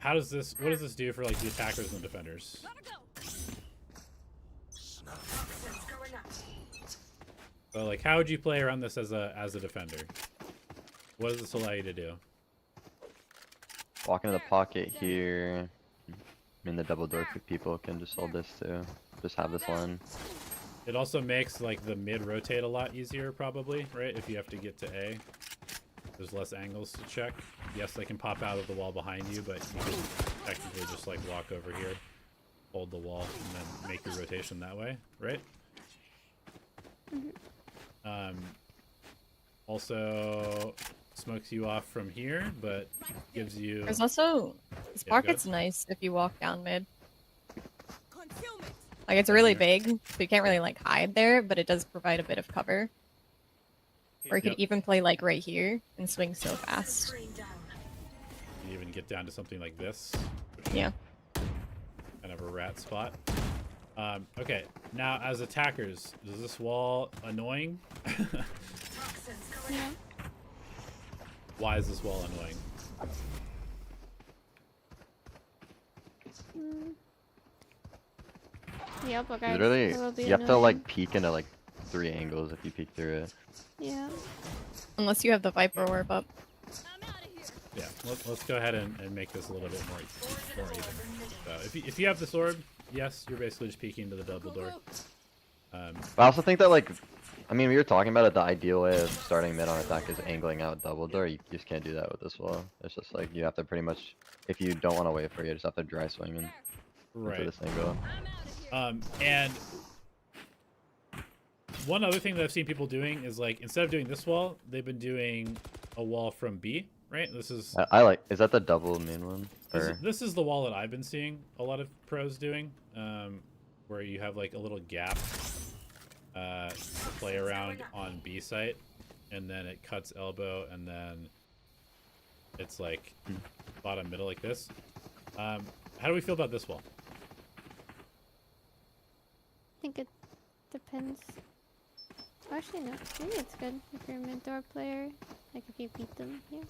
what does this do for like the attackers and the defenders? So like, how would you play around this as a defender? What does this allow you to do? Walk into the pocket here. I mean, the double door people can just hold this too. Just have this line. It also makes like the mid rotate a lot easier, probably, right? If you have to get to A, there's less angles to check. Yes, they can pop out of the wall behind you, but you can technically just like walk over here, hold the wall, and then make your rotation that way, right? Also smokes you off from here, but gives you. There's also this Yeah, pocket's nice if you walk down mid. Like it's really big, so you can't really like hide there, but it does provide a bit of cover. Or you could even play like right here and swing so fast. You even get down to something like this. Yeah. Kind of a rat spot. Okay, now as attackers, is this wall annoying? Yeah. Why is this wall annoying? Yep, okay. Literally, That will be you have to annoying. like peek into like 3 angles if you peek through it. Yeah. Unless you have the Viper orb up. Yeah, let's go ahead and make this a little bit more even. So if you have this orb, yes, you're basically just peeking into the double door. But I also think that like, I mean, we were talking about it, the ideal way of starting mid on attack is angling out double door. You just can't do that with this wall. It's just like, you have to pretty much, if you don't want to wait for it, you just have to dry swing into this angle. And one other thing that I've seen people doing is like, instead of doing this wall, they've been doing a wall from B, right? This is I like, is that the double main one? this is the wall that I've been seeing a lot of pros doing, where you have like a little gap to play around on B site, and then it cuts elbow, and then it's like bottom middle like this. How do we feel about this wall? I think it depends. Actually, no. Maybe it's good if you're a mid door player. Like if you beat them here.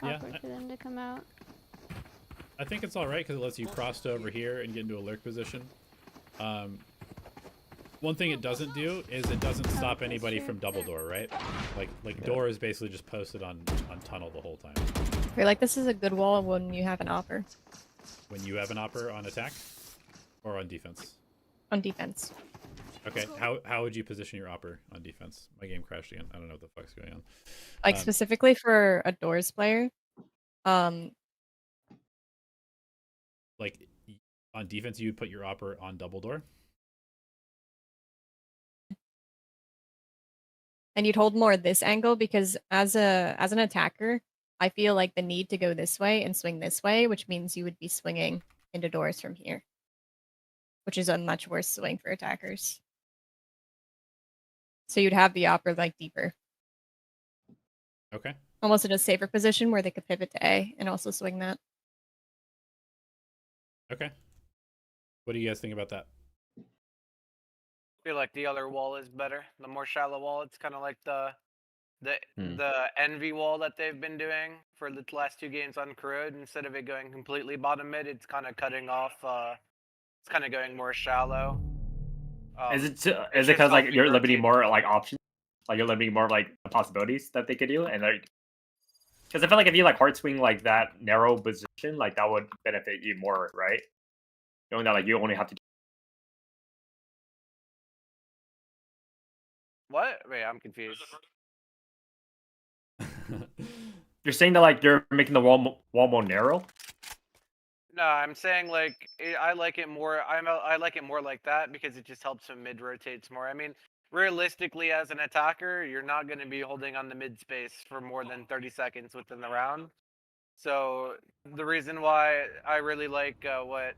Yeah, Awkward for them to come out. I think it's all right because it lets you cross over here and get into a lurk position. One thing it doesn't do is it doesn't stop anybody from double door, right? Like door is basically just posted on tunnel the whole time. I feel like this is a good wall when you have an opper. When you have an opper on attack or on defense? On defense. Okay, how would you position your opper on defense? My game crashed again. I don't know what the fuck's going on. Like specifically for a doors player. Like on defense, you would put your opper on double door. And you'd hold more this angle because as an attacker, I feel like the need to go this way and swing this way, which means you would be swinging into doors from here, which is a much worse swing for attackers. So you'd have the opper like deeper. Okay. Almost in a safer position where they could pivot to A and also swing that. Okay. What do you guys think about that? I feel like the other wall is better. The more shallow wall, it's kind of like the envy wall that they've been doing for the last 2 games on Corrode. Instead of it going completely bottom mid, it's kind of cutting off. It's kind of going more shallow. Is it because like you're limiting more like options, like you're limiting more like possibilities that they could do, and like because I feel like if you like hard swing like that narrow position, like that would benefit you more, right? Knowing that like you only have to. What? Wait, I'm confused. You're saying that like you're making the wall more narrow? No, I'm saying like I like it more. I like it more like that because it just helps him mid rotates more. I mean, realistically, as an attacker, you're not going to be holding on the mid space for more than 30 seconds within the round. So the reason why I really like what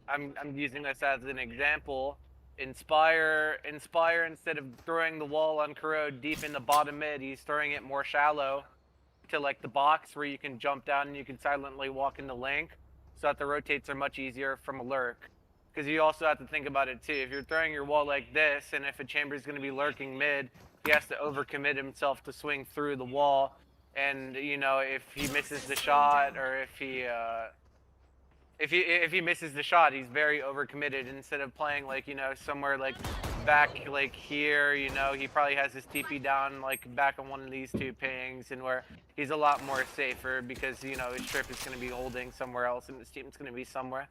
I'm using this as an example. Inspire instead of throwing the wall on Corrode deep in the bottom mid, he's throwing it more shallow to like the box where you can jump down and you can silently walk in the link, so that the rotates are much easier from a lurk. Because you also have to think about it too. If you're throwing your wall like this, and if a chamber is going to be lurking mid, he has to overcommit himself to swing through the wall. And you know, if he misses the shot, or if he misses the shot, he's very overcommitted. Instead of playing like, you know, somewhere like back like here, you know, he probably has his TP down like back on one of these two pings, and where he's a lot more safer because, you know, his trip is going to be holding somewhere else and his team's going to be somewhere.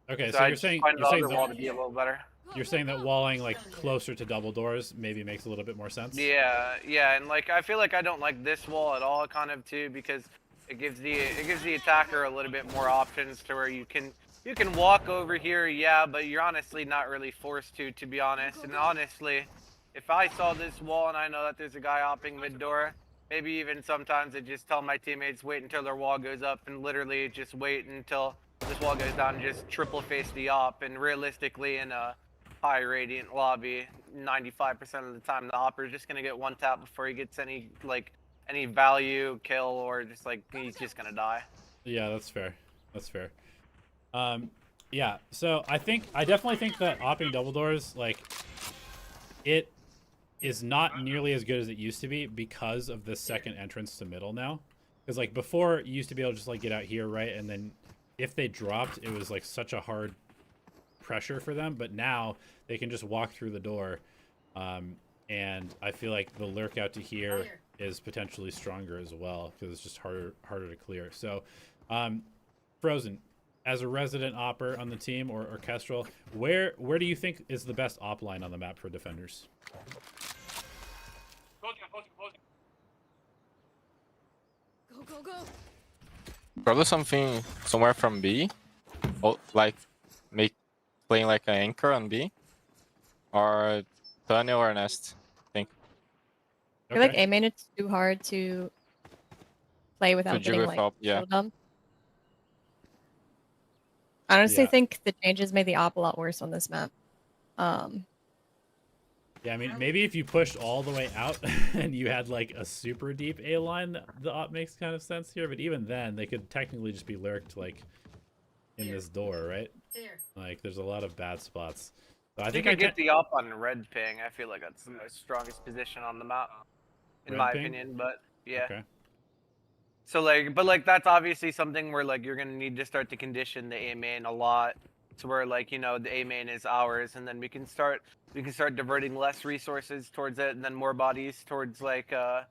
Okay, So so I you're just saying find you're the saying other wall to be a little better. you're saying that walling like closer to double doors maybe makes a little bit more sense. Yeah, yeah, and like I feel like I don't like this wall at all, kind of too, because it gives the attacker a little bit more options to where you can walk over here, yeah, but you're honestly not really forced to be honest. And honestly, if I saw this wall and I know that there's a guy hopping mid door, maybe even sometimes I just tell my teammates wait until their wall goes up and literally just wait until this wall goes down and just triple face the op. And realistically, in a high radiant lobby, 95% of the time the opper is just gonna get one tap before he gets any value kill, or just like he's just gonna die. Yeah, that's fair. That's fair. Yeah, so I definitely think that opping double doors, like, it is not nearly as good as it used to be because of the second entrance to middle now. Because like before, you used to be able to just like get out here, right? And then if they dropped, it was like such a hard pressure for them. But now they can just walk through the door. And I feel like the lurk out to here is potentially stronger as well because it's just harder to clear. So, Frozen, as a resident opper on the team or orchestral, where do you think is the best op line on the map for defenders? Go, go, go. Probably something somewhere from B, like playing like an anchor on B, or tunnel or nest. I think. I feel like A main it's too hard to play without getting jiggle like top, yeah. killed on. I honestly Yeah. think the changes made the op a lot worse on this map. Yeah, I mean, maybe if you pushed all the way out and you had like a super deep A line, the op makes kind of sense here. But even then, they could technically just be lurked like in this door, right? Like, there's a lot of bad spots. So I think You I can get the op on red ping. I feel like that's the most strongest position on the map, in Red my ping? opinion. But yeah. Okay. So like, but like that's obviously something where like you're gonna need to start to condition the A main a lot, to where like, you know, the A main is ours, and then we can start diverting less resources towards it, and then more bodies towards like elbow,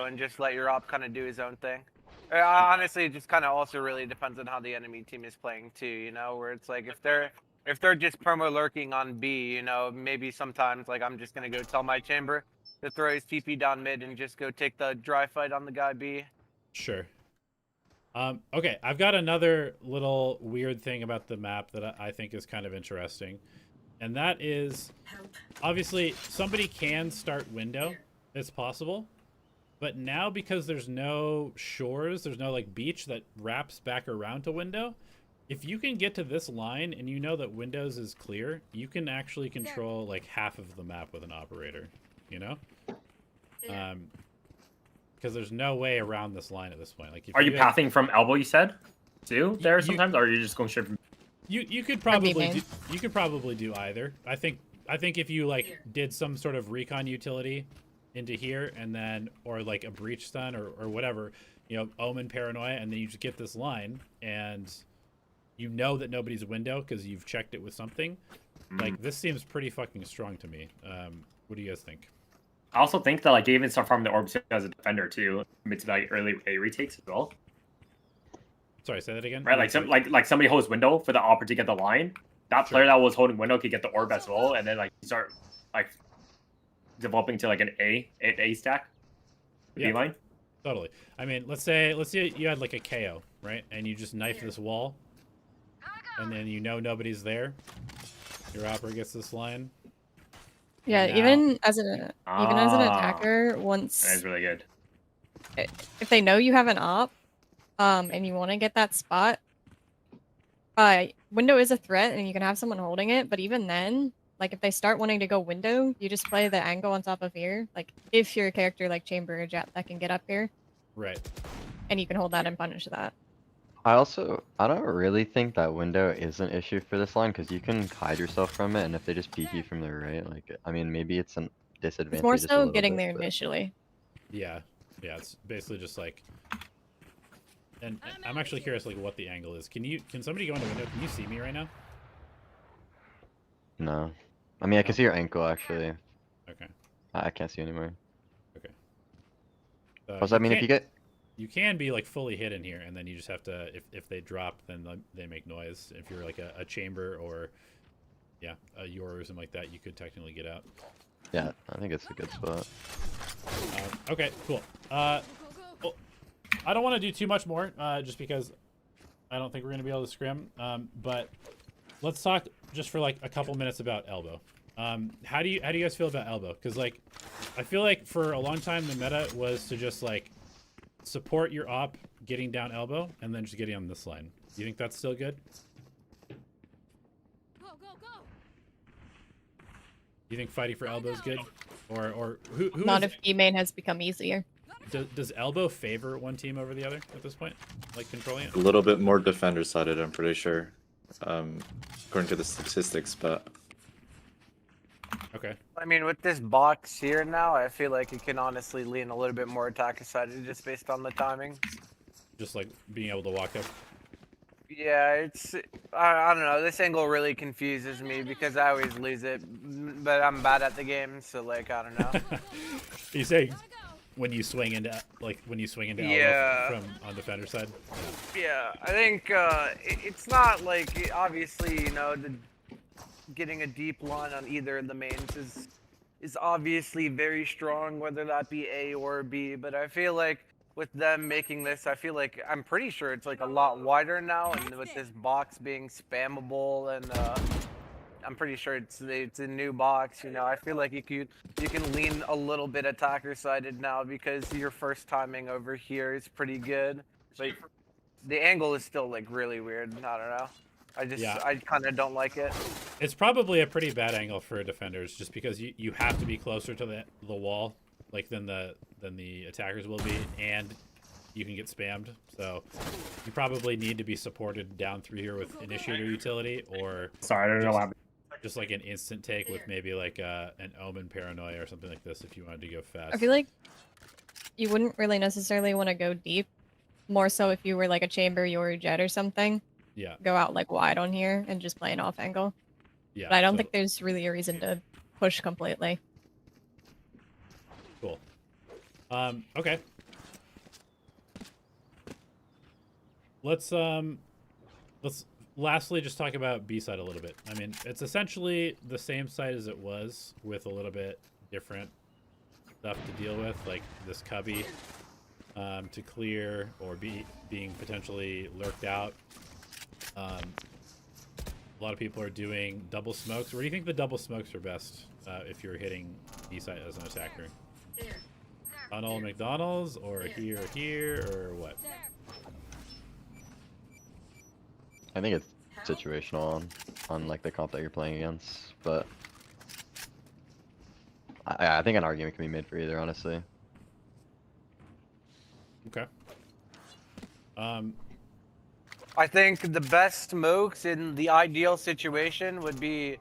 and just let your op kind of do his own thing. Honestly, it just kind of also really depends on how the enemy team is playing too. You know, where it's like if they're just promo lurking on B, you know, maybe sometimes like I'm just gonna go tell my chamber to throw his TP down mid and just go take the dry fight on the guy B. Sure. Okay, I've got another little weird thing about the map that I think is kind of interesting. And that is, obviously, somebody can start window. It's possible. But now, because there's no shores, there's no like beach that wraps back around to window, if you can get to this line and you know that windows is clear, you can actually control like half of the map with an operator, you know? Because there's no way around this line at this point. Like, if Are you have, pathing from elbow? You said, too, there You- sometimes, or are you just going straight from? you could probably do either. I think if you like did some sort of recon utility into here and then, or like a breach stun or whatever, you know, omen paranoia, and then you just get this line and you know that nobody's window because you've checked it with something. Like, this seems pretty fucking strong to me. What do you guys think? I also think that like even start farming the orbs as a defender too, mid to like early A retakes as well. Sorry, say that again. Right, like somebody holds window for the opper to get the line. That player that was holding window could get the orb as well, and then like start like developing to like an A stack. Yeah. Beeline? Totally. I mean, let's say you had like a KO, right? And you just knife this wall, and then you know nobody's there. Your opera gets this line. Yeah, now- even as an attacker, That once is really good. if they know you have an op, and you want to get that spot, window is a threat, and you can have someone holding it. But even then, like if they start wanting to go window, you just play the angle on top of here. Like if you're a character like Chamber or Jet that can get up here, Right. and you can hold that and punish that. I don't really think that window is an issue for this line because you can hide yourself from it, and if they just peek you from the right, like I mean maybe it's an disadvantage. It's more just a so little getting bit, there but- initially. Yeah. Yeah. It's basically just like. And I'm actually curious, like, what the angle is. Can somebody go into window? Can you see me right now? No, I mean I can No? see your ankle actually. Okay. I can't see anymore. Okay. Also, I mean if you get You can be like fully hidden here, and then you just have to. If they drop, then they make noise. If you're like a chamber or, yeah, a Yor or something like that, you could technically get out. yeah, I think it's a good spot. Okay, cool. Well, I don't want to do too much more, just because I don't think we're gonna be able to scrim. But let's talk just for like a couple minutes about elbow. How do you guys feel about elbow? Because like, I feel like for a long time the meta was to just like support your op getting down elbow and then just getting on this line. Do you think that's still good? Go, go, go. Do you think fighting for elbow is good? Or who Not is, if B main has become easier. does elbow favor one team over the other at this point? Like controlling it? A little bit more defender-sided, I'm pretty sure. According to the statistics, but Okay. I mean, with this box here now, I feel like it can honestly lean a little bit more attacker sided just based on the timing. Just like being able to walk up. Yeah, I don't know. This angle really confuses me because I always lose it, but I'm bad at the game, so like I don't know. You say when you swing into Yeah. elbow from on defender side. Yeah, I think it's not like obviously getting a deep line on either of the mains is obviously very strong, whether that be A or B. But I feel like with them making this, I feel like I'm pretty sure it's like a lot wider now, and with this box being spammable, and I'm pretty sure it's a new box. I feel like you can lean a little bit attacker sided now because your first timing over here is pretty good, but the angle is still like really weird. I don't know. I kind of don't like it. It's probably a pretty bad angle for defenders just because you have to be closer to the wall like than the attackers will be, and you can get spammed. So you probably need to be supported down through here with initiator utility or Sorry, I don't know what happened. just like an instant take with maybe like an omen paranoia or something like this if you wanted to go fast. I feel like you wouldn't really necessarily want to go deep. More so if you were like a chamber, Yor Jet or something. Yeah. Go out like wide on here and just play an off angle. Yeah. But I don't think there's really a reason to push completely. Cool. Okay. Let's lastly just talk about B side a little bit. I mean, it's essentially the same side as it was with a little bit different stuff to deal with, like this cubby to clear or being potentially lurked out. A lot of people are doing double smokes. Where do you think the double smokes are best if you're hitting B side as an attacker? Tunnel McDonald's or here or what? I think it's situational on like the comp that you're playing against, but I think an argument can be made for either, honestly. Okay. I think the best smokes in the ideal situation would be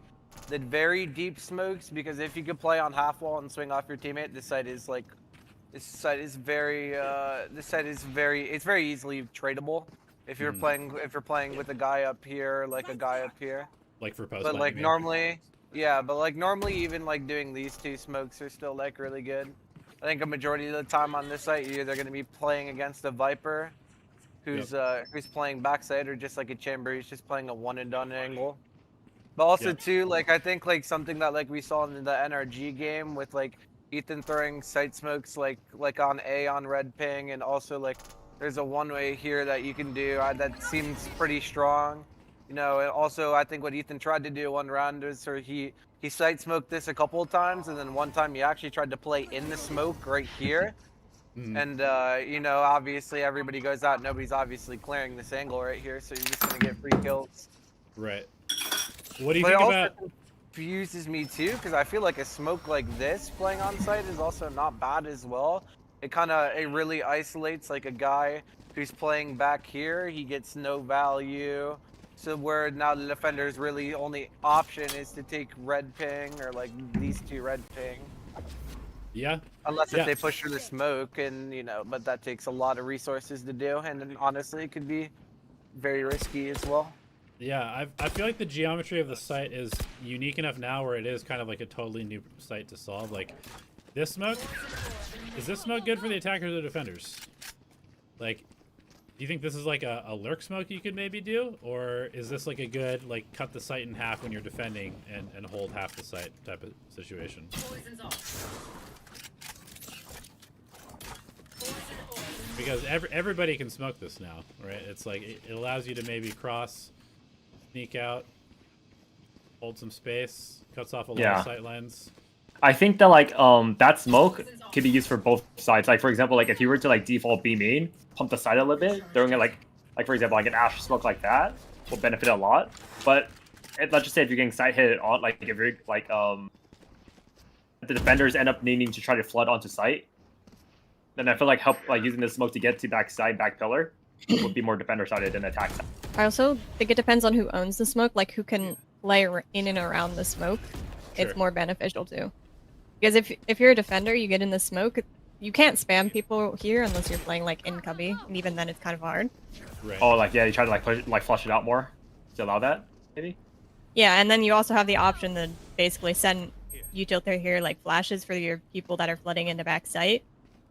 the very deep smokes, because if you could play on half wall and swing off your teammate, this side is very it's very easily tradable. If you're playing with a guy up here, like a guy up here. Like for post. But like normally, yeah, but like normally even like doing these two smokes are still like really good. I think a majority of the time on this site you're either going to be playing against a Viper who's playing backside, or just like a chamber who's just playing a one and done angle. But also too, like I think like something that like we saw in the NRG game with like Ethan throwing sight smokes like on A on red ping, and also like there's a one-way here that you can do that seems pretty strong. You know, and also I think what Ethan tried to do one round is he sight smoked this a couple of times, and then one time he actually tried to play in the smoke right here. And you know, obviously everybody goes out. Nobody's obviously clearing this angle right here, so you're just gonna get free kills. Right. What do you But think it also about? confuses me too, because I feel like a smoke like this playing on site is also not bad as well. It really isolates like a guy who's playing back here. He gets no value. So where now the defender's really only option is to take red ping or like these two red ping. Yeah. Unless if Yeah. they push through the smoke, and you know, but that takes a lot of resources to do, and then honestly, it could be very risky as well. Yeah, I feel like the geometry of the site is unique enough now where it is kind of like a totally new site to solve. Like, this smoke, is this smoke good for the attackers or defenders? Like, do you think this is like a lurk smoke you could maybe do? Or is this like a good, like, cut the site in half when you're defending and hold half the site type of situation? Because everybody can smoke this now, right? It's like, it allows you to maybe cross, sneak out, hold some space, cuts off a lot of sight lines. I think that like that smoke could be used for both sides. Like for example, like if you were to like default B main, pump the side a little bit, throwing it like for example like an Ash smoke like that will benefit a lot. But let's just say if you're getting side hit on, like if you're like the defenders end up needing to try to flood onto site, then I feel like using the smoke to get to back pillar would be more defender sided than attack side. I also think it depends on who owns the smoke, like who can play in and around the smoke. Sure. It's more beneficial too. Because if you're a defender, you get in the smoke, you can't spam people here unless you're playing like in cubby, and even then it's kind of hard. Right. Oh, like yeah, you try to like push, like flush it out more to allow that, maybe. Yeah, and then you also have the option to basically send utility here like flashes for your people that are flooding into back site.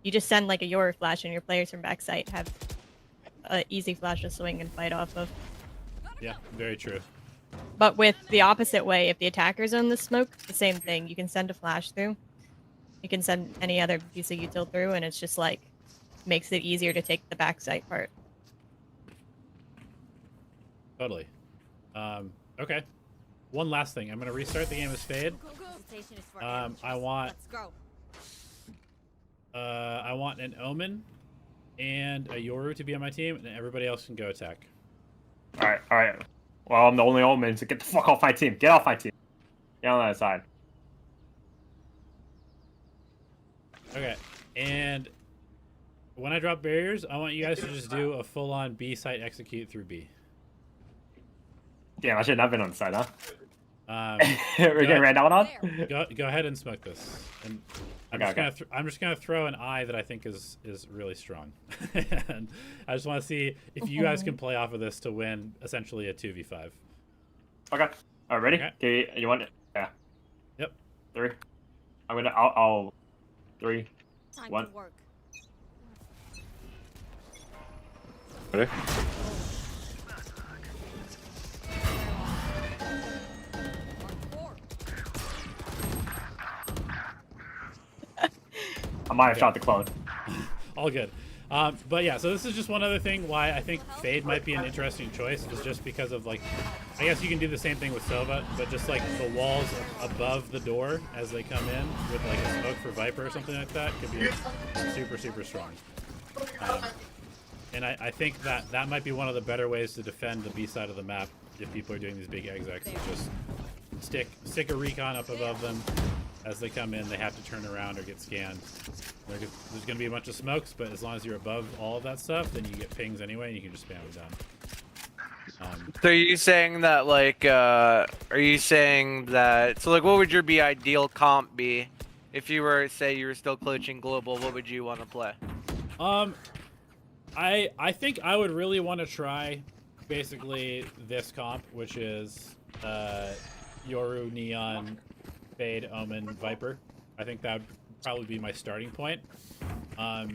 You just send like a Yoru flash, and your players from back site have an easy flash to swing and fight off of. Yeah, very true. But with the opposite way, if the attackers own the smoke, the same thing. You can send a flash through. You can send any other piece of util through, and it's just like makes it easier to take the backside part. Totally. Okay. One last thing. I'm gonna restart the game as Fade. I want an Omen and a Yoru to be on my team, and everybody else can go attack. All right. Well, I'm the only Omen, so get the fuck off my team. Get off my team. Get on that side. Okay. And when I drop barriers, I want you guys to just do a full-on B site execute through B. Damn, I should not have been on the side, huh? We're Go getting ran down on? Go ahead and smoke this. And I'm just gonna throw an eye that I think is really strong. And I just want to see if you guys can play off of this to win essentially a 2v5. Okay. All right, ready? Okay, you want it? Yeah. Yep. 3. I'll 3, 1. Ready? I might have shot the clone. All good. But yeah, so this is just one other thing why I think Fade might be an interesting choice, is just because of like, I guess you can do the same thing with Sova, but just like the walls above the door as they come in with like a smoke for Viper or something like that could be super, super strong. And I think that might be one of the better ways to defend the B side of the map if people are doing these big execs. Just stick a recon up above them. As they come in, they have to turn around or get scanned. There's going to be a bunch of smokes, but as long as you're above all of that stuff, then you get pings anyway, and you can just spam them down. So are you saying that, like, are you saying that, so, like, what would your ideal comp be? If you were, say, you were still coaching global, what would you want to play? I think I would really want to try, basically, this comp, which is, Yoru, Neon, Fade, Omen, Viper. I think that would probably be my starting point. I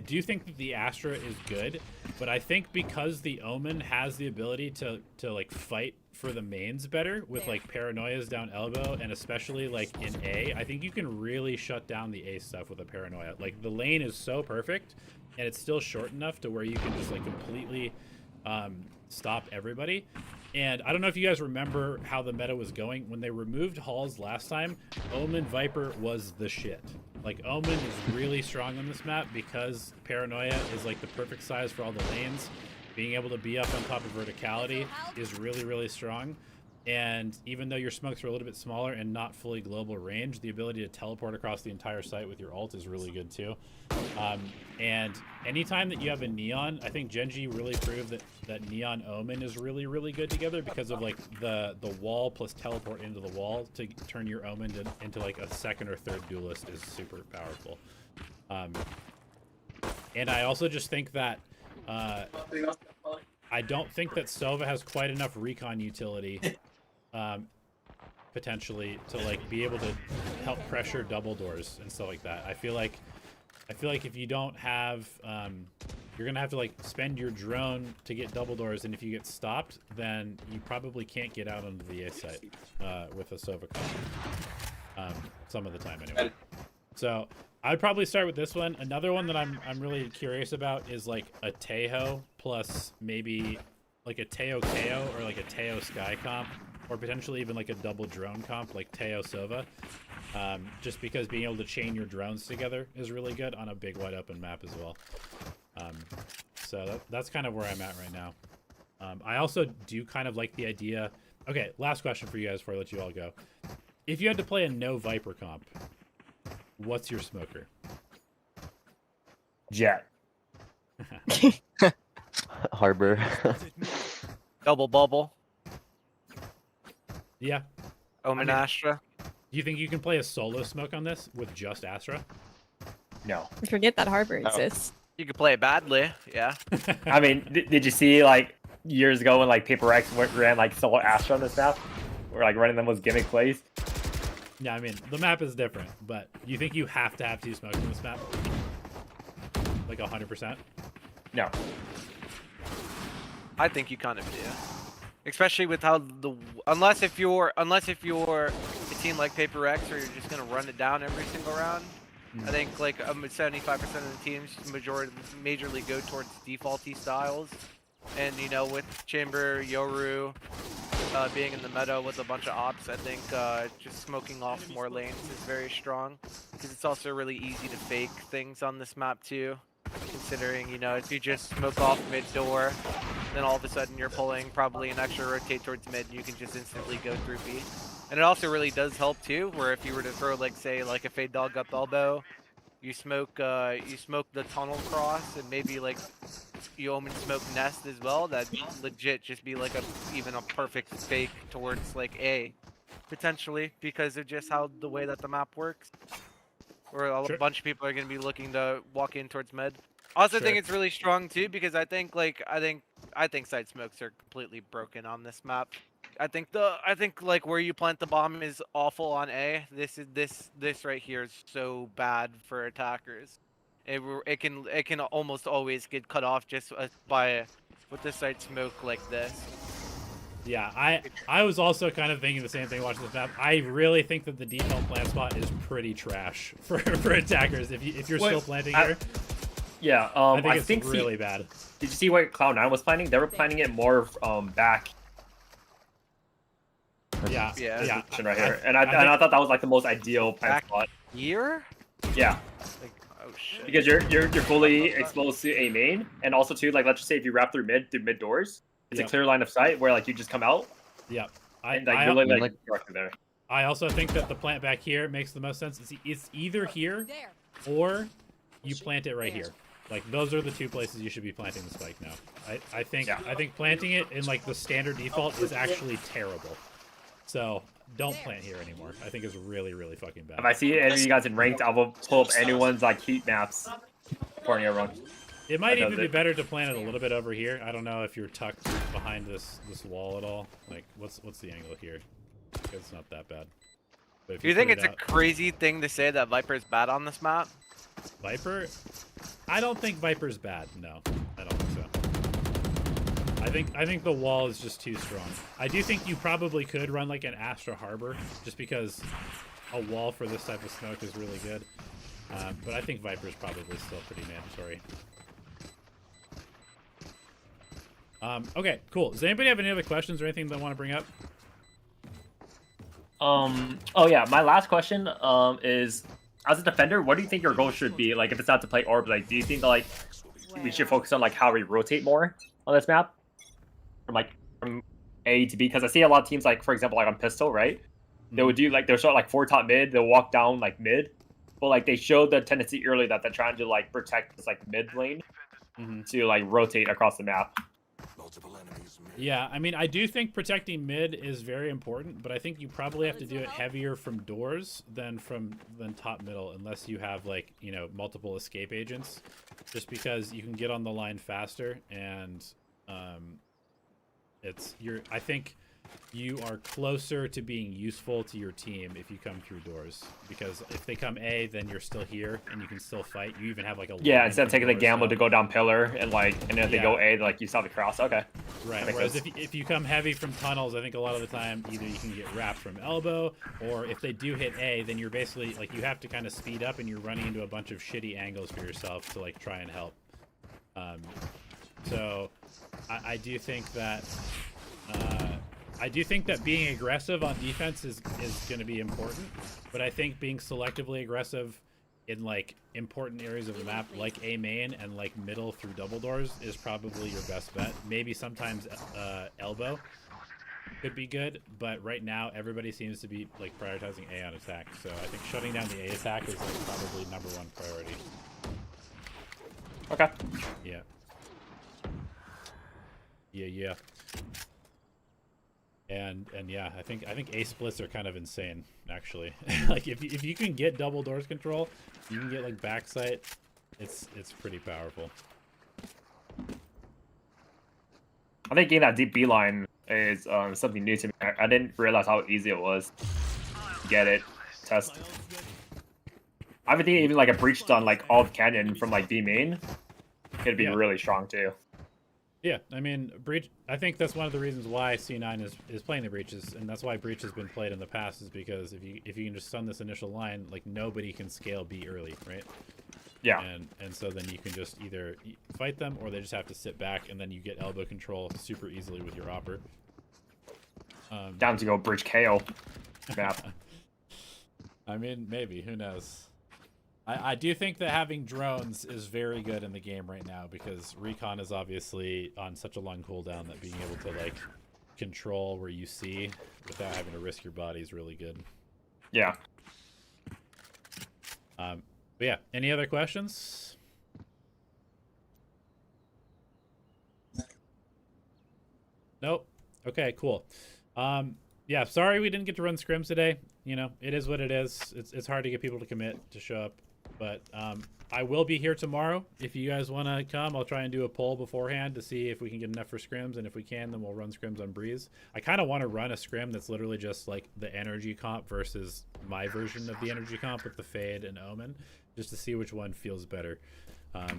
do think that the Astra is good, but I think because the Omen has the ability to like fight for the mains better with like paranoias down elbow, and especially like in A. I think you can really shut down the A stuff with a paranoia. Like the lane is so perfect, and it's still short enough to where you can just like completely stop everybody. And I don't know if you guys remember how the meta was going. When they removed Halls last time, Omen Viper was the shit. Like, Omen is really strong on this map because Paranoia is like the perfect size for all the lanes. Being able to be up on top of verticality is really, really strong. And even though your smokes are a little bit smaller and not fully global range, the ability to teleport across the entire site with your ult is really good too. And anytime that you have a Neon, I think Genji really proved that Neon Omen is really, really good together because of like the wall plus teleport into the wall to turn your Omen into like a second or third duelist is super powerful. And I also just think that I don't think that Sova has quite enough recon utility potentially to like be able to help pressure double doors and stuff like that. I feel like if you don't have you're gonna have to like spend your drone to get double doors, and if you get stopped, then you probably can't get out onto the A site with a Sova comp. Some of the time anyway. So I'd probably start with this one. Another one that I'm really curious about is like a Tejo plus maybe like a Teo KO or like a Teo Sky comp, or potentially even like a double drone comp like Teo Sova. Just because being able to chain your drones together is really good on a big wide open map as well. So that's kind of where I'm at right now. I also do kind of like the idea. Okay, last question for you guys before I let you all go. If you had to play a no Viper comp, what's your smoker? Jet. Harbor. Double bubble. Yeah. Omen Astra. Do you think you can play a solo smoke on this with just Astra? No. Forget that Harbor exists. You could play it badly, yeah. I mean, did you see like years ago when like Paper X ran like solo Astra on this map? Where like running them was gimmick plays? Yeah, I mean, the map is different, but you think you have to have two smokes on this map? Like 100%? No. I think you kind of do. Especially with how unless if you're a team like Paper X where you're just gonna run it down every single round. I think like 75% of the teams majorly go towards defaulty styles, and you know, with Chamber, Yoru being in the meta with a bunch of ops, I think just smoking off more lanes is very strong, because it's also really easy to fake things on this map too. Considering, you know, if you just smoke off mid door, then all of a sudden you're pulling probably an extra rotate towards mid, and you can just instantly go through B. And it also really does help too, where if you were to throw like say like a fade dog up elbow, you smoke the tunnel cross, and maybe like you omen smoke nest as well, that legit just be like even a perfect fake towards like A, potentially, because of just how the way that the map works. Where a bunch of people are going to be looking to walk in towards mid. Also think it's really strong too, because I think side smokes are completely broken on this map. I think like where you plant the bomb is awful on A. This right here is so bad for attackers. It can almost always get cut off just with the side smoke like this. Yeah, I was also kind of thinking the same thing watching this map. I really think that the default plant spot is pretty trash for attackers. If you're still planting here. Yeah, I think it's really bad. Did you see what Cloud9 was planning? They were planning it more back. Yeah. Right here, and I thought that was like the most ideal plant spot. Here? Yeah. Like, oh shit. Because you're fully exposed to a main, and also too, like, let's just say if you wrap through mid doors, it's a clear line of sight where like you just come out. Yeah. I also think that the plant back here makes the most sense. It's either here or you plant it right here. Like, those are the two places you should be planting the spike now. I think planting it in like the standard default is actually terrible. So don't plant here anymore. I think it's really, really fucking bad. If I see any of you guys in ranked, I will pull up anyone's like heat maps for everyone. It might even be better to plant it a little bit over here. I don't know if you're tucked behind this wall at all. Like, what's the angle here? It's not that bad. But Do you think it's a crazy thing to say that Viper's bad on this map? Viper? I don't think Viper's bad. No, I don't think so. I think the wall is just too strong. I do think you probably could run like an Astra Harbor, just because a wall for this type of smoke is really good. But I think Viper's probably still pretty mandatory. Okay, cool. Does anybody have any other questions or anything they want to bring up? Oh yeah, my last question is, as a defender, what do you think your goal should be? Like, if it's not to play orbs, like, do you think that, like, we should focus on like how we rotate more on this map, from A to B? Because I see a lot of teams, like for example, like on pistol, right? They would do like they'll start like 4 top mid, they'll walk down like mid, but like they showed the tendency early that they're trying to like protect this like mid lane to like rotate across the map. Yeah, I mean, I do think protecting mid is very important, but I think you probably have to do it heavier from doors than top middle, unless you have like, you know, multiple escape agents, just because you can get on the line faster, and I think you are closer to being useful to your team if you come through doors, because if they come A, then you're still here and you can still fight. You even have like a yeah, instead of taking the doors, gamble so. to go down pillar and then if they go A, like you saw the cross. Okay, right. Whereas if you come heavy from tunnels, I think a lot of the time either you can get wrapped from elbow, or if they do hit A, then you're basically like you have to kind of speed up and you're running into a bunch of shitty angles for yourself to like try and help. So I do think that being aggressive on defense is going to be important, but I think being selectively aggressive in like important areas of the map, like A main and like middle through double doors, is probably your best bet. Maybe sometimes elbow could be good, but right now everybody seems to be like prioritizing A on attack. So I think shutting down the A attack is like probably #1 priority. Okay. Yeah. Yeah. And yeah, I think A splits are kind of insane, actually. Like if you can get double doors control, you can get like backside. It's pretty powerful. I think getting that deep B line is something new to me. I didn't realize how easy it was to get it, test. I would think even like a breach done like all of Canyon from like B main could be really strong too. Yeah, I mean, Breach, I think that's one of the reasons why C9 is playing the Breaches, and that's why Breach has been played in the past, is because if you can just stun this initial line, like nobody can scale B early, right? Yeah. And so then you can just either fight them, or they just have to sit back, and then you get elbow control super easily with your Opper. Down to go Breach KO map. I mean, maybe, who knows? I do think that having drones is very good in the game right now, because recon is obviously on such a long cooldown that being able to like control where you see without having to risk your body is really good. Yeah. But yeah, any other questions? Nope. Okay, cool. Yeah, sorry we didn't get to run scrims today. You know, it is what it is. It's hard to get people to commit to show up. But I will be here tomorrow. If you guys want to come, I'll try and do a poll beforehand to see if we can get enough for scrims, and if we can, then we'll run scrims on Breeze. I kind of want to run a scrim that's literally just like the energy comp versus my version of the energy comp with the Fade and Omen, just to see which one feels better.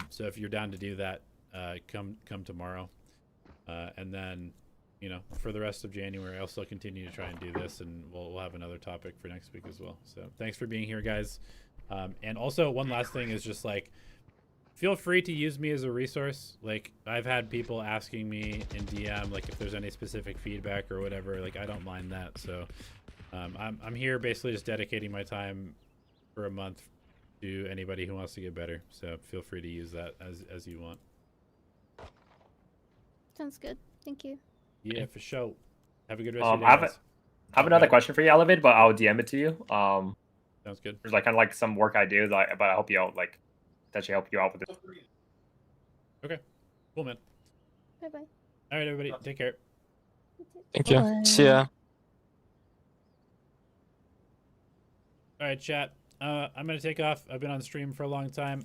So if you're down to do that, come tomorrow. And then, you know, for the rest of January, I'll still continue to try and do this, and we'll have another topic for next week as well. So thanks for being here, guys. And also, one last thing is just like, feel free to use me as a resource. Like, I've had people asking me in DM, like, if there's any specific feedback or whatever. Like, I don't mind that. So I'm here basically just dedicating my time for a month to anybody who wants to get better. So feel free to use that as you want. Sounds good. Thank you. Yeah, for sure. Have a good rest of your day, guys. I have another question for you, Elevated, but I'll DM it to you. Sounds good. There's like kind of like some work I do, but I hope you out, like, potentially help you out with it. Okay, cool, man. Bye bye. All right, everybody, take care. Thank you. See ya. All right, chat. I'm gonna take off. I've been on stream for a long time.